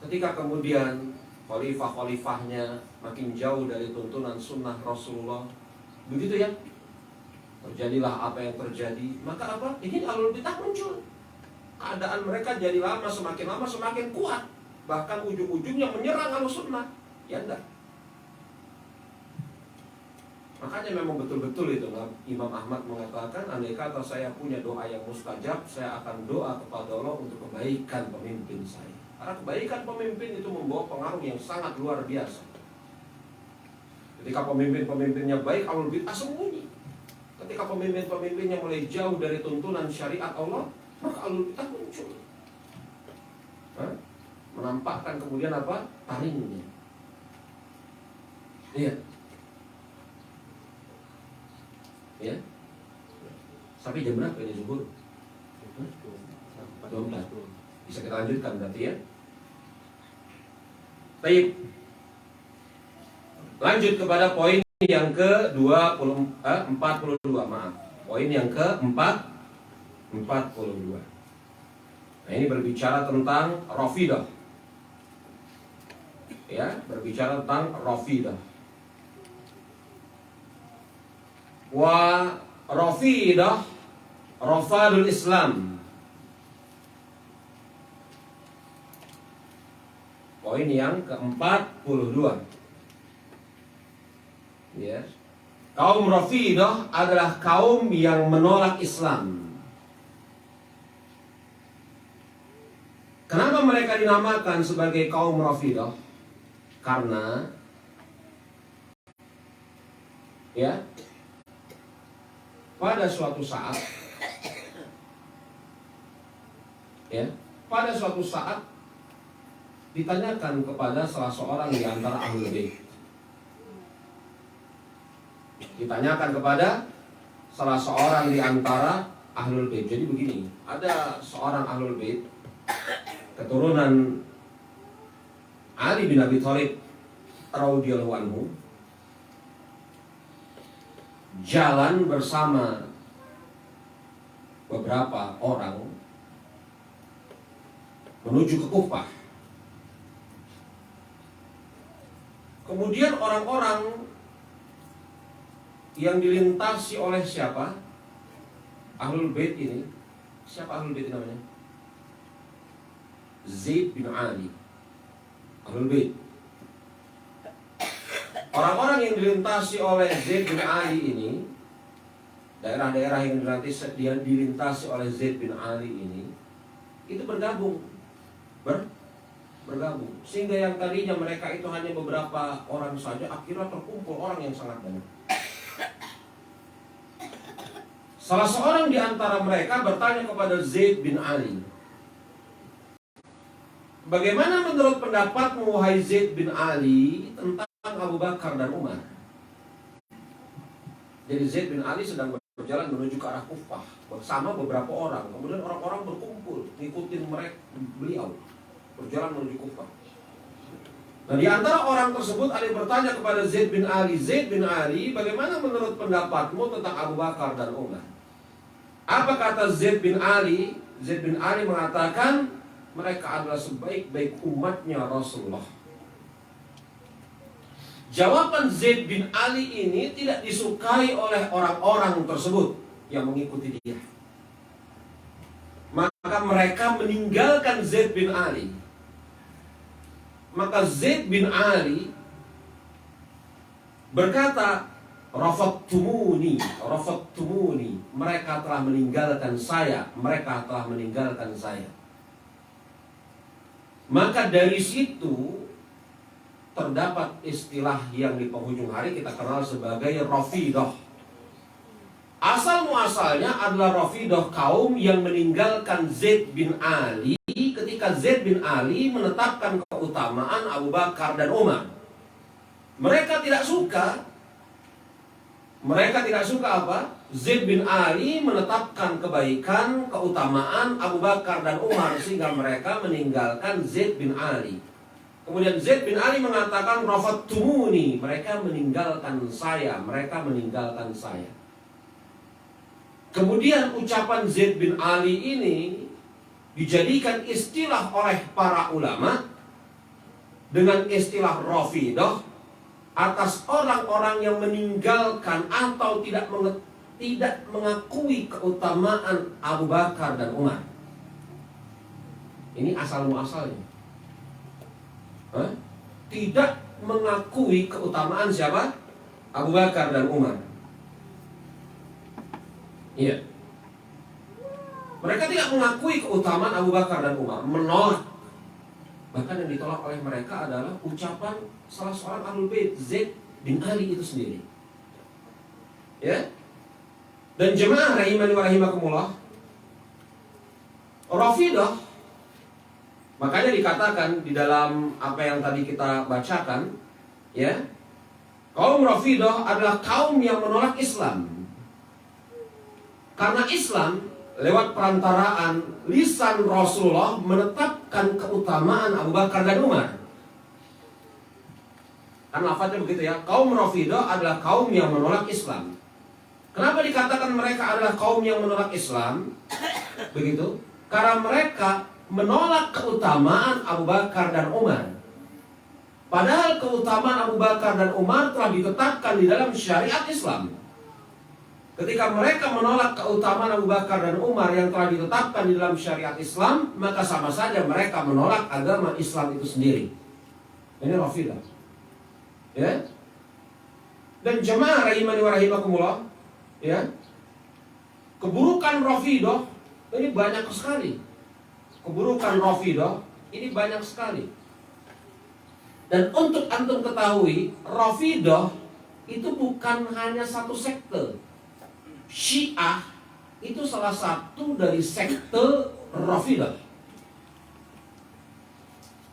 Ketika kemudian khalifahnya makin jauh dari tuntunan sunnah Rasulullah, begitu ya, terjadilah apa yang terjadi. Maka apa? Ini alul bidah muncul. Keadaan mereka jadi lama semakin kuat. Bahkan ujung-ujungnya menyerang alus sunnah. Ya enggak. Makanya memang betul-betul itu Imam Ahmad mengatakan, andai kata saya punya doa yang mustajab, saya akan doa kepada Allah untuk kebaikan pemimpin saya. Karena kebaikan pemimpin itu membawa pengaruh yang sangat luar biasa. Ketika pemimpin-pemimpinnya baik, alul bid'ah sembunyi. Ketika pemimpin-pemimpinnya mulai jauh dari tuntunan syariat Allah, maka alul bid'ah muncul. Menampakkan kemudian apa? Taringnya. Iya. Ya. Sampai jam berapa ini zuhur? 24. Bisa kita lanjutkan berarti ya. Baik. Lanjut kepada poin yang ke-42, maaf. Poin yang ke-42. Nah, ini berbicara tentang Rafidah. Ya, berbicara tentang Rafidah. Wa Rafidah Rafadul Islam. Poin yang ke-42. Ya. Kaum Rafidah adalah kaum yang menolak Islam. Kenapa mereka dinamakan sebagai kaum Rafidah? Karena ya, pada suatu saat ditanyakan kepada salah seorang di antara Ahlul Bait. Ditanyakan kepada salah seorang di antara Ahlul Bait. Jadi begini, ada seorang Ahlul Bait, keturunan Ali bin Abi Thalib radhiyallahu anhu, jalan bersama beberapa orang menuju ke Kufah. Kemudian orang-orang yang dilintasi oleh siapa? Ahlul Bait ini. Siapa Ahlul Bait namanya? Zaid bin Ali. Ahlul Bait. Orang-orang yang dilintasi oleh Zaid bin Ali ini, daerah-daerah yang dilintasi oleh Zaid bin Ali ini, itu bergabung. Bergabung. Sehingga yang tadinya mereka itu hanya beberapa orang saja, akhirnya terkumpul orang yang sangat banyak. Salah seorang di antara mereka bertanya kepada Zaid bin Ali, bagaimana menurut pendapatmu wahai Zaid bin Ali tentang Abu Bakar dan Umar? Jadi Zaid bin Ali sedang berjalan menuju ke arah Kufah bersama beberapa orang. Kemudian orang-orang berkumpul ngikutin mereka, beliau berjalan menuju Kufah. Nah, di antara orang tersebut ada yang bertanya kepada Zaid bin Ali, Zaid bin Ali, bagaimana menurut pendapatmu tentang Abu Bakar dan Umar? Apa kata Zaid bin Ali? Zaid bin Ali mengatakan mereka adalah sebaik-baik umatnya Rasulullah. Jawaban Zaid bin Ali ini tidak disukai oleh orang-orang tersebut yang mengikuti dia. Maka mereka meninggalkan Zaid bin Ali. Maka Zaid bin Ali berkata, Rafattumuni, mereka telah meninggalkan saya, mereka telah meninggalkan saya. Maka dari situ terdapat istilah yang di penghujung hari kita kenal sebagai Rafidah. Asal muasalnya adalah Rafidah kaum yang meninggalkan Zaid bin Ali ketika Zaid bin Ali menetapkan keutamaan Abu Bakar dan Umar. Mereka tidak suka apa? Zaid bin Ali menetapkan kebaikan, keutamaan Abu Bakar dan Umar, sehingga mereka meninggalkan Zaid bin Ali. Kemudian Zaid bin Ali mengatakan, Rafattumuni, mereka meninggalkan saya, mereka meninggalkan saya. Kemudian ucapan Zaid bin Ali ini dijadikan istilah oleh para ulama dengan istilah Rafidah atas orang-orang yang meninggalkan atau tidak mengakui keutamaan Abu Bakar dan Umar. Ini asal-muasalnya. Tidak mengakui keutamaan siapa? Abu Bakar dan Umar. Iya. Mereka tidak mengakui keutamaan Abu Bakar dan Umar, menolak. Bahkan yang ditolak oleh mereka adalah ucapan salah seorang Ahlul Bait, Zaid bin Ali itu sendiri. Ya. Dan jemaah rahimani wa rahimakumullah, Rafidah, makanya dikatakan di dalam apa yang tadi kita bacakan, ya, kaum Rafidah adalah kaum yang menolak Islam. Karena Islam lewat perantaraan lisan Rasulullah menetapkan keutamaan Abu Bakar dan Umar. Kan lafadznya begitu ya. Kaum Rafidah adalah kaum yang menolak Islam. Kenapa dikatakan mereka adalah kaum yang menolak Islam? Begitu. Karena mereka menolak keutamaan Abu Bakar dan Umar. Padahal keutamaan Abu Bakar dan Umar telah ditetapkan di dalam syariat Islam. Ketika mereka menolak keutamaan Abu Bakar dan Umar yang telah ditetapkan di dalam syariat Islam, maka sama saja mereka menolak agama Islam itu sendiri. Ini Rafidah. Ya. Dan jemaah rahimani wa rahimakumullah, ya. Keburukan Rafidah ini banyak sekali. Keburukan Rafidah ini banyak sekali. Dan untuk antum ketahui, Rafidah itu bukan hanya satu sekte. Syiah itu salah satu dari sekte Rafidah.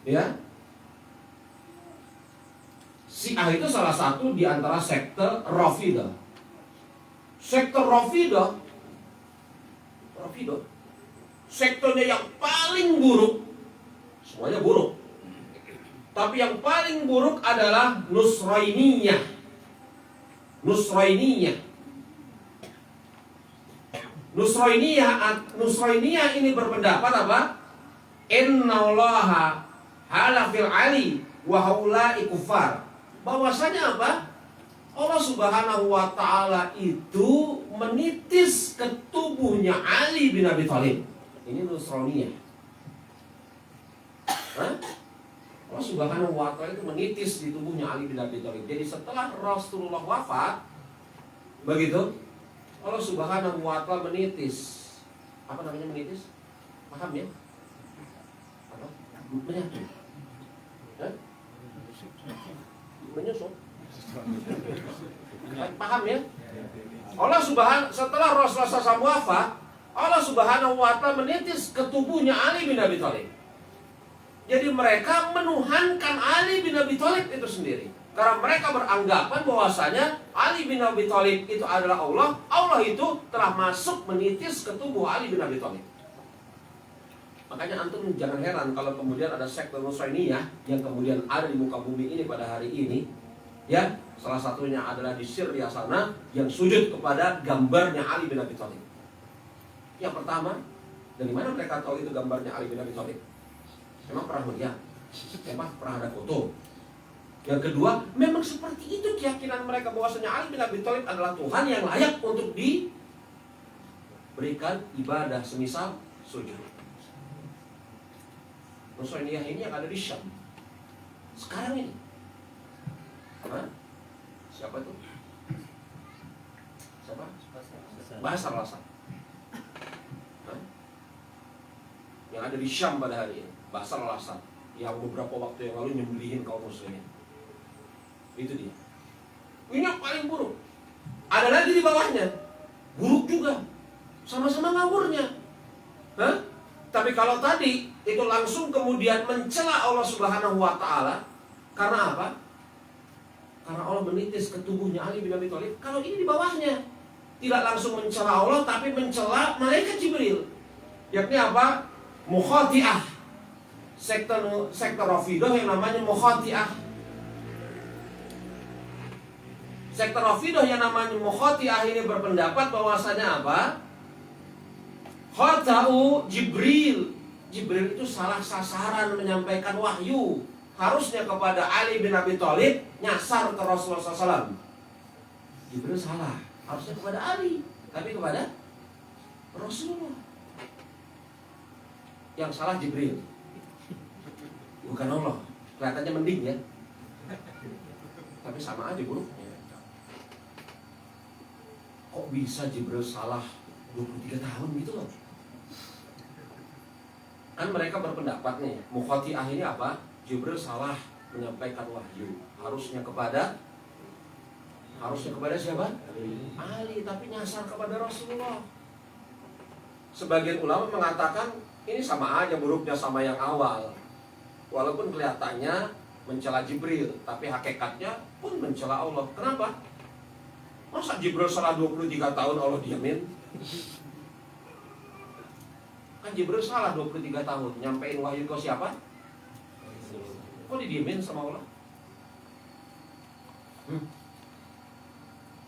Ya. Syiah itu salah satu di antara sekte Rafidah. Sekte Rafidah, sektenya yang paling buruk, semuanya buruk. Tapi yang paling buruk adalah Nusrainiyah. Nusrainiyah ini berpendapat apa? Innallaha halafil ali wa haula'i kufar. Bahwasanya apa? Allah Subhanahu wa taala itu menitis ke tubuhnya Ali bin Abi Thalib. Ini Nusrainiyah. Allah Subhanahu wa taala itu menitis di tubuhnya Ali bin Abi Thalib. Jadi setelah Rasulullah wafat, begitu, Allah Subhanahu wa taala menitis. Apa namanya menitis? Paham ya? Apa? Menyatu. Menyusup. Paham ya? Allah Subhanahu setelah Rasulullah SAW wafat, Allah Subhanahu wa taala menitis ke tubuhnya Ali bin Abi Thalib. Jadi mereka menuhankan Ali bin Abi Thalib itu sendiri. Karena mereka beranggapan bahwasanya Ali bin Abi Thalib itu adalah Allah. Allah itu telah masuk menitis ke tubuh Ali bin Abi Thalib. Makanya antum jangan heran kalau kemudian ada sekte Nusrainiyah yang kemudian ada di muka bumi ini pada hari ini. Ya, salah satunya adalah di Syria sana yang sujud kepada gambarnya Ali bin Abi Thalib. Yang pertama, dari mana mereka tahu itu gambarnya Ali bin Abi Thalib? Memang pernah melihat? Memang pernah ada foto? Yang kedua, memang seperti itu keyakinan mereka bahwasanya Ali bin Abi Thalib adalah Tuhan yang layak untuk diberikan ibadah semisal sujud. Nusrainiyah ini yang ada di Syam sekarang ini. Hah? Siapa itu? Siapa? Bashar al-Assad. Yang ada di Syam pada hari ini, Bashar al-Assad, yang beberapa waktu yang lalu nyembelihin kaum muslimin. Itu dia. Ini yang paling buruk. Ada lagi di bawahnya, buruk juga, sama-sama ngawurnya. Hah? Tapi kalau tadi itu langsung kemudian mencela Allah Subhanahu wa Ta'ala, karena apa? Karena Allah menitis ke tubuhnya Ali bin Abi Thalib. Kalau ini di bawahnya, tidak langsung mencela Allah, tapi mencela malaikat Jibril. Yakni apa? Mukhati'ah. Sekte Rafidah yang namanya Mukhati'ah. Sekte Rafidah yang namanya Mukhati'ah ini berpendapat bahwasanya apa? Khata'u Jibril. Jibril itu salah sasaran menyampaikan wahyu. Harusnya kepada Ali bin Abi Thalib, nyasar ke Rasulullah SAW. Jibril salah. Harusnya kepada Ali, tapi kepada Rasulullah. Yang salah Jibril, bukan Allah. Kelihatannya mending ya, tapi sama aja buruknya. Kok bisa Jibril salah 23 tahun gitu loh? Kan mereka berpendapat nih, Mukhati'ah ini apa? Jibril salah menyampaikan wahyu. Harusnya kepada siapa? Ali, tapi nyasar kepada Rasulullah. Sebagian ulama mengatakan ini sama aja buruknya sama yang awal. Walaupun kelihatannya mencela Jibril, tapi hakikatnya pun mencela Allah. Kenapa? Masa Jibril salah 23 tahun Allah diamin? Kan Jibril salah 23 tahun, nyampein wahyu ke siapa? Kok didiemin sama Allah?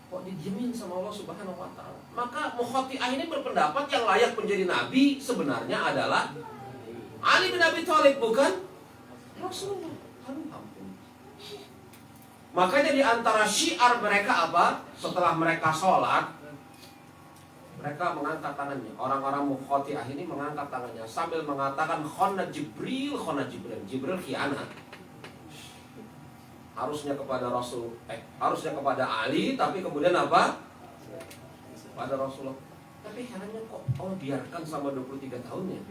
Kok didiemin sama Allah Subhanahu wa Ta'ala? Maka Mukhati'ah ini berpendapat yang layak menjadi nabi sebenarnya adalah Ali bin Abi Thalib, bukan Rasulullah. Ampun. Makanya di antara syiar mereka apa? Setelah mereka sholat, mereka mengangkat tangannya. Orang-orang Mukhati'ah ini mengangkat tangannya sambil mengatakan khana Jibril, khana Jibril. Jibril khianat. Harusnya kepada harusnya kepada Ali, tapi kemudian apa? Pada Rasulullah. Tapi herannya kok Allah biarkan sama 23 tahunnya.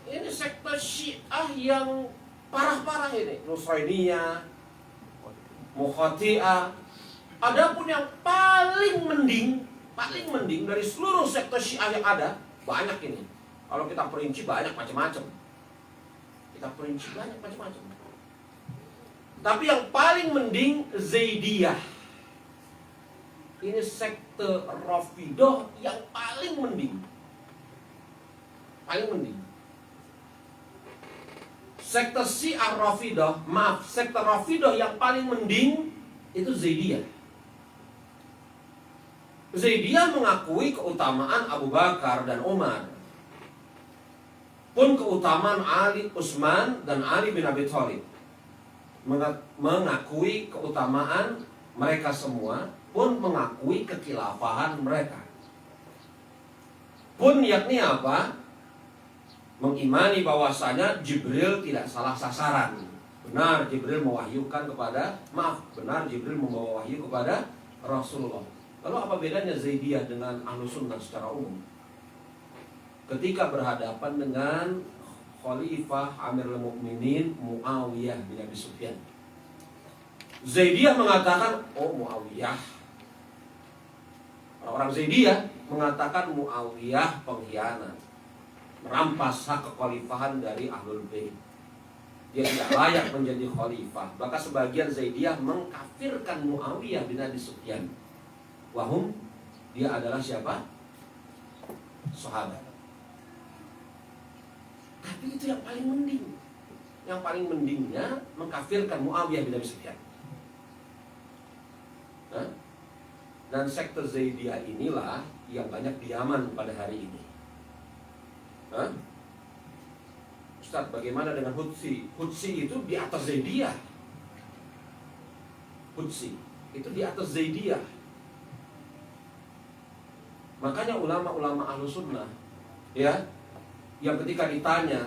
Ini sekte Syiah yang parah-parah ini. Nusrainiyah, Mukhati'ah. Adapun yang paling mending dari seluruh sekte Syiah yang ada, banyak ini. Kalau kita perinci banyak macam-macam. Tapi yang paling mending Zaidiyah. Ini sekte Rafidah yang paling mending. Sekte Syiah Rafidah, sekte Rafidah yang paling mending itu Zaidiyah. Zaidiyah mengakui keutamaan Abu Bakar dan Umar, pun keutamaan Ali, Utsman, dan Ali bin Abi Thalib. Mengakui keutamaan mereka semua, pun mengakui kekhilafahan mereka. Pun yakni apa? Mengimani bahwasanya Jibril tidak salah sasaran. Benar Jibril mewahyukan benar Jibril membawa wahyu kepada Rasulullah. Lalu apa bedanya Zaidiyah dengan Ahlus Sunnah secara umum? Ketika berhadapan dengan Khalifah Amirul Mukminin Muawiyah bin Abi Sufyan, Zaidiyah mengatakan, oh Muawiyah. Orang-orang Zaidiyah mengatakan Muawiyah pengkhianat. merampas hak kekhalifahan dari Ahlul Bait. Dia tidak layak menjadi khalifah. Maka sebagian Zaidiyah mengkafirkan Muawiyah bin Abi Sufyan. Wahum, dia adalah siapa? Sahabat. Tapi itu yang paling mending. Yang paling mendingnya mengkafirkan Muawiyah bin Abi Sufyan. Dan sekte Zaidiyah inilah yang banyak di Yaman pada hari ini. Ustaz, bagaimana dengan Hutsi? Hutsi itu di atas Zaidiyah. Hutsi itu di atas Zaidiyah. Makanya ulama-ulama Ahlussunnah, ya, yang ketika ditanya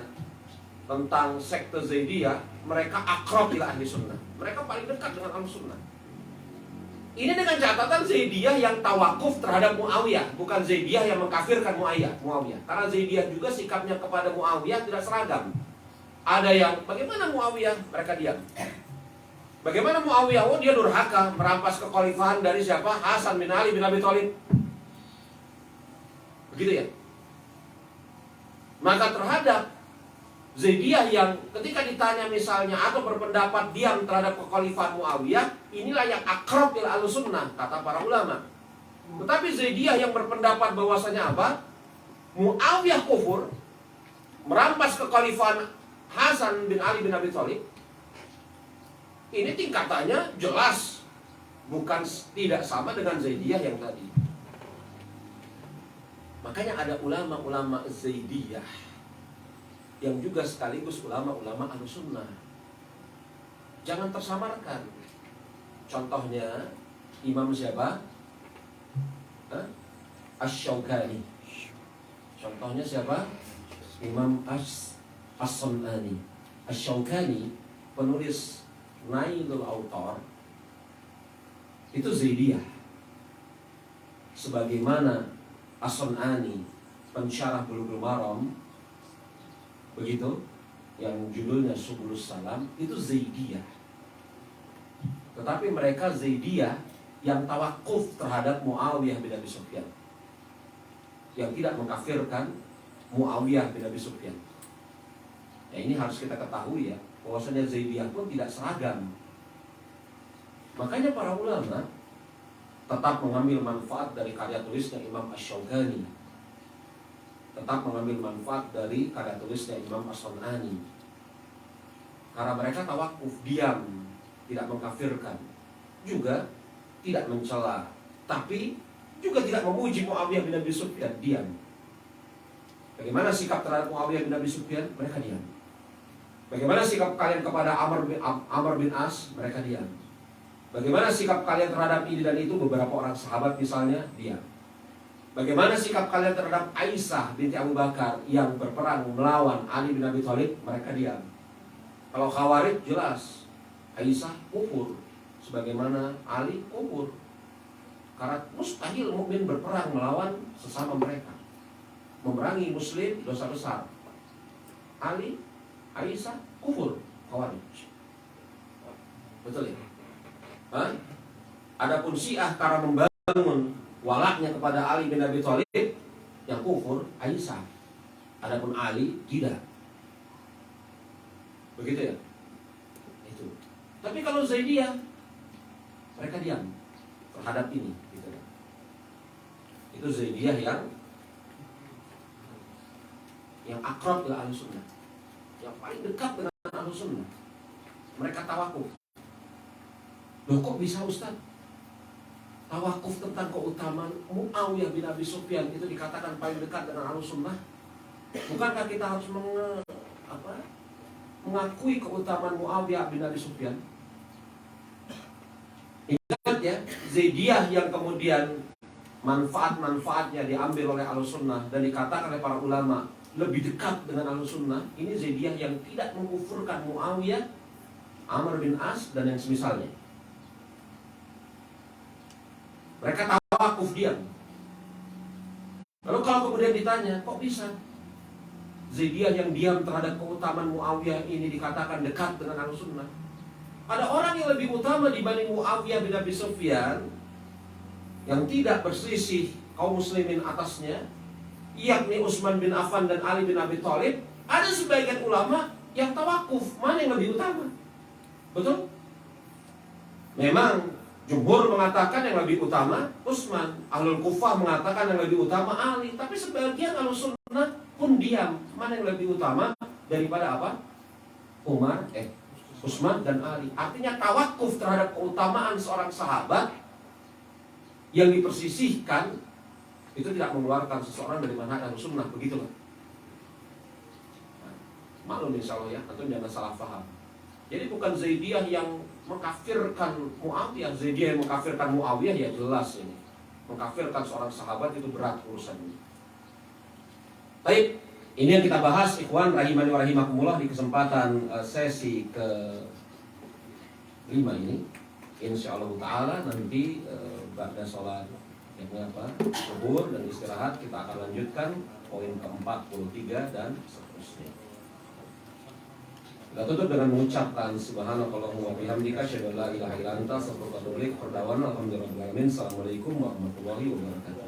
tentang sekte Zaidiyah, mereka akrab ila ahli sunnah. Mereka paling dekat dengan Ahlussunnah. Ini dengan catatan Zaidiyah yang tawakuf terhadap Muawiyah, bukan Zaidiyah yang mengkafirkan Muawiyah. Karena Zaidiyah juga sikapnya kepada Muawiyah tidak seragam. Ada yang bagaimana Muawiyah, mereka diam. Bagaimana Muawiyah? Oh, dia durhaka, merampas kekhalifahan dari siapa? Hasan bin Ali bin Abi Thalib. Begitu ya. Maka terhadap Zaidiyah yang ketika ditanya misalnya atau berpendapat diam terhadap kekhalifahan Muawiyah, inilah yang akrab ila Ahlussunnah kata para ulama. Tetapi Zaidiyah yang berpendapat bahwasanya apa? Muawiyah kufur, merampas kekhalifahan Hasan bin Ali bin Abi Thalib. Ini tingkatannya jelas bukan tidak sama dengan Zaidiyah yang tadi. Makanya ada ulama-ulama Zaidiyah yang juga sekaligus ulama-ulama Ahlussunnah. Jangan tersamarkan. Contohnya Imam siapa? Asy-Syaukani. Contohnya siapa? Imam As-Sun'ani. Asy-Syaukani, penulis Nailul Autar, itu Zaidiyah. Sebagaimana As-Sun'ani, pensyarah Bulughul Maram, begitu, yang judulnya Subulus Salam, itu Zaidiyah. Tetapi mereka Zaidiyah yang tawakuf terhadap Muawiyah bin Abi Sufyan, yang tidak mengkafirkan Muawiyah bin Abi Sufyan. Ya, ini harus kita ketahui ya, bahwasanya Zaidiyah pun tidak seragam. Makanya para ulama tetap mengambil manfaat dari karya tulisnya Imam Asy-Syaukani, tetap mengambil manfaat dari karya tulisnya Imam As-Sun'ani. Karena mereka tawakuf, diam, tidak mengkafirkan, juga tidak mencela, tapi juga tidak memuji Muawiyah bin Abi Sufyan, diam. Bagaimana sikap terhadap Muawiyah bin Abi Sufyan? Mereka diam. Bagaimana sikap kalian kepada Amr bin As? Mereka diam. Bagaimana sikap kalian terhadap ini dan itu, beberapa orang sahabat misalnya, diam. Bagaimana sikap kalian terhadap Aisyah binti Abu Bakar yang berperang melawan Ali bin Abi Thalib? Mereka diam. Kalau Khawarij jelas, Aisyah kufur, sebagaimana Ali kufur. Karena mustahil mukmin berperang melawan sesama mereka. Memerangi Muslim dosa besar. Ali, Aisyah kufur, Khawarij. Betul ya? Adapun Syiah karena membangun walaknya kepada Ali bin Abi Thalib, yang kufur Aisyah. Adapun Ali tidak. Begitu ya? Itu. Tapi kalau Zaidiyah, mereka diam terhadap ini, gitu. Itu Zaidiyah yang akrab dengan Ahlussunnah, yang paling dekat dengan Ahlussunnah. Mereka tawakuf. Loh, kok bisa Ustaz? Tawakuf tentang keutamaan Muawiyah bin Abi Sufyan itu dikatakan paling dekat dengan Ahlussunnah. Bukankah kita harus mengakui keutamaan Muawiyah bin Abi Sufyan? Ingat ya, Zaidiyah yang kemudian manfaat-manfaatnya diambil oleh Ahlussunnah dan dikatakan oleh para ulama lebih dekat dengan Ahlussunnah. Ini Zaidiyah yang tidak mengkufurkan Muawiyah, Amr bin As dan yang semisalnya. Mereka tawakuf, diam. Lalu kalau kemudian ditanya, kok bisa Zaidiyah yang diam terhadap keutamaan Muawiyah ini dikatakan dekat dengan Ahlussunnah? Ada orang yang lebih utama dibanding Muawiyah bin Abi Sufyan, yang tidak berselisih kaum muslimin atasnya, yakni Utsman bin Affan dan Ali bin Abi Thalib, ada sebagian ulama yang tawakuf, mana yang lebih utama? Betul? Memang jumhur mengatakan yang lebih utama Utsman, Ahlul Kufah mengatakan yang lebih utama Ali, tapi sebagian Ahlus Sunnah pun diam, mana yang lebih utama daripada apa? Utsman dan Ali. Artinya tawakuf terhadap keutamaan seorang sahabat yang dipersisihkan itu tidak mengeluarkan seseorang dari manhaj Ahlus Sunnah, begitulah. Maklum insya Allah ya, atau jangan salah paham. Jadi bukan Zaidiyah yang mengkafirkan Muawiyah. Zaidiyah yang mengkafirkan Muawiyah ya jelas ini. Mengkafirkan seorang sahabat itu berat urusannya. Baik, ini yang kita bahas ikhwan rahimani wa rahimakumullah di kesempatan sesi ke-5 ini. Insyaallah taala nanti pada sholat zuhur dan istirahat kita akan lanjutkan poin ke-43 dan seterusnya. Kita tutup dengan mengucapkan subhanakallahumma wa bihamdika asyhadu an la ilaha illa anta astaghfiruka wa atubu ilaik. Assalamualaikum warahmatullahi wabarakatuh.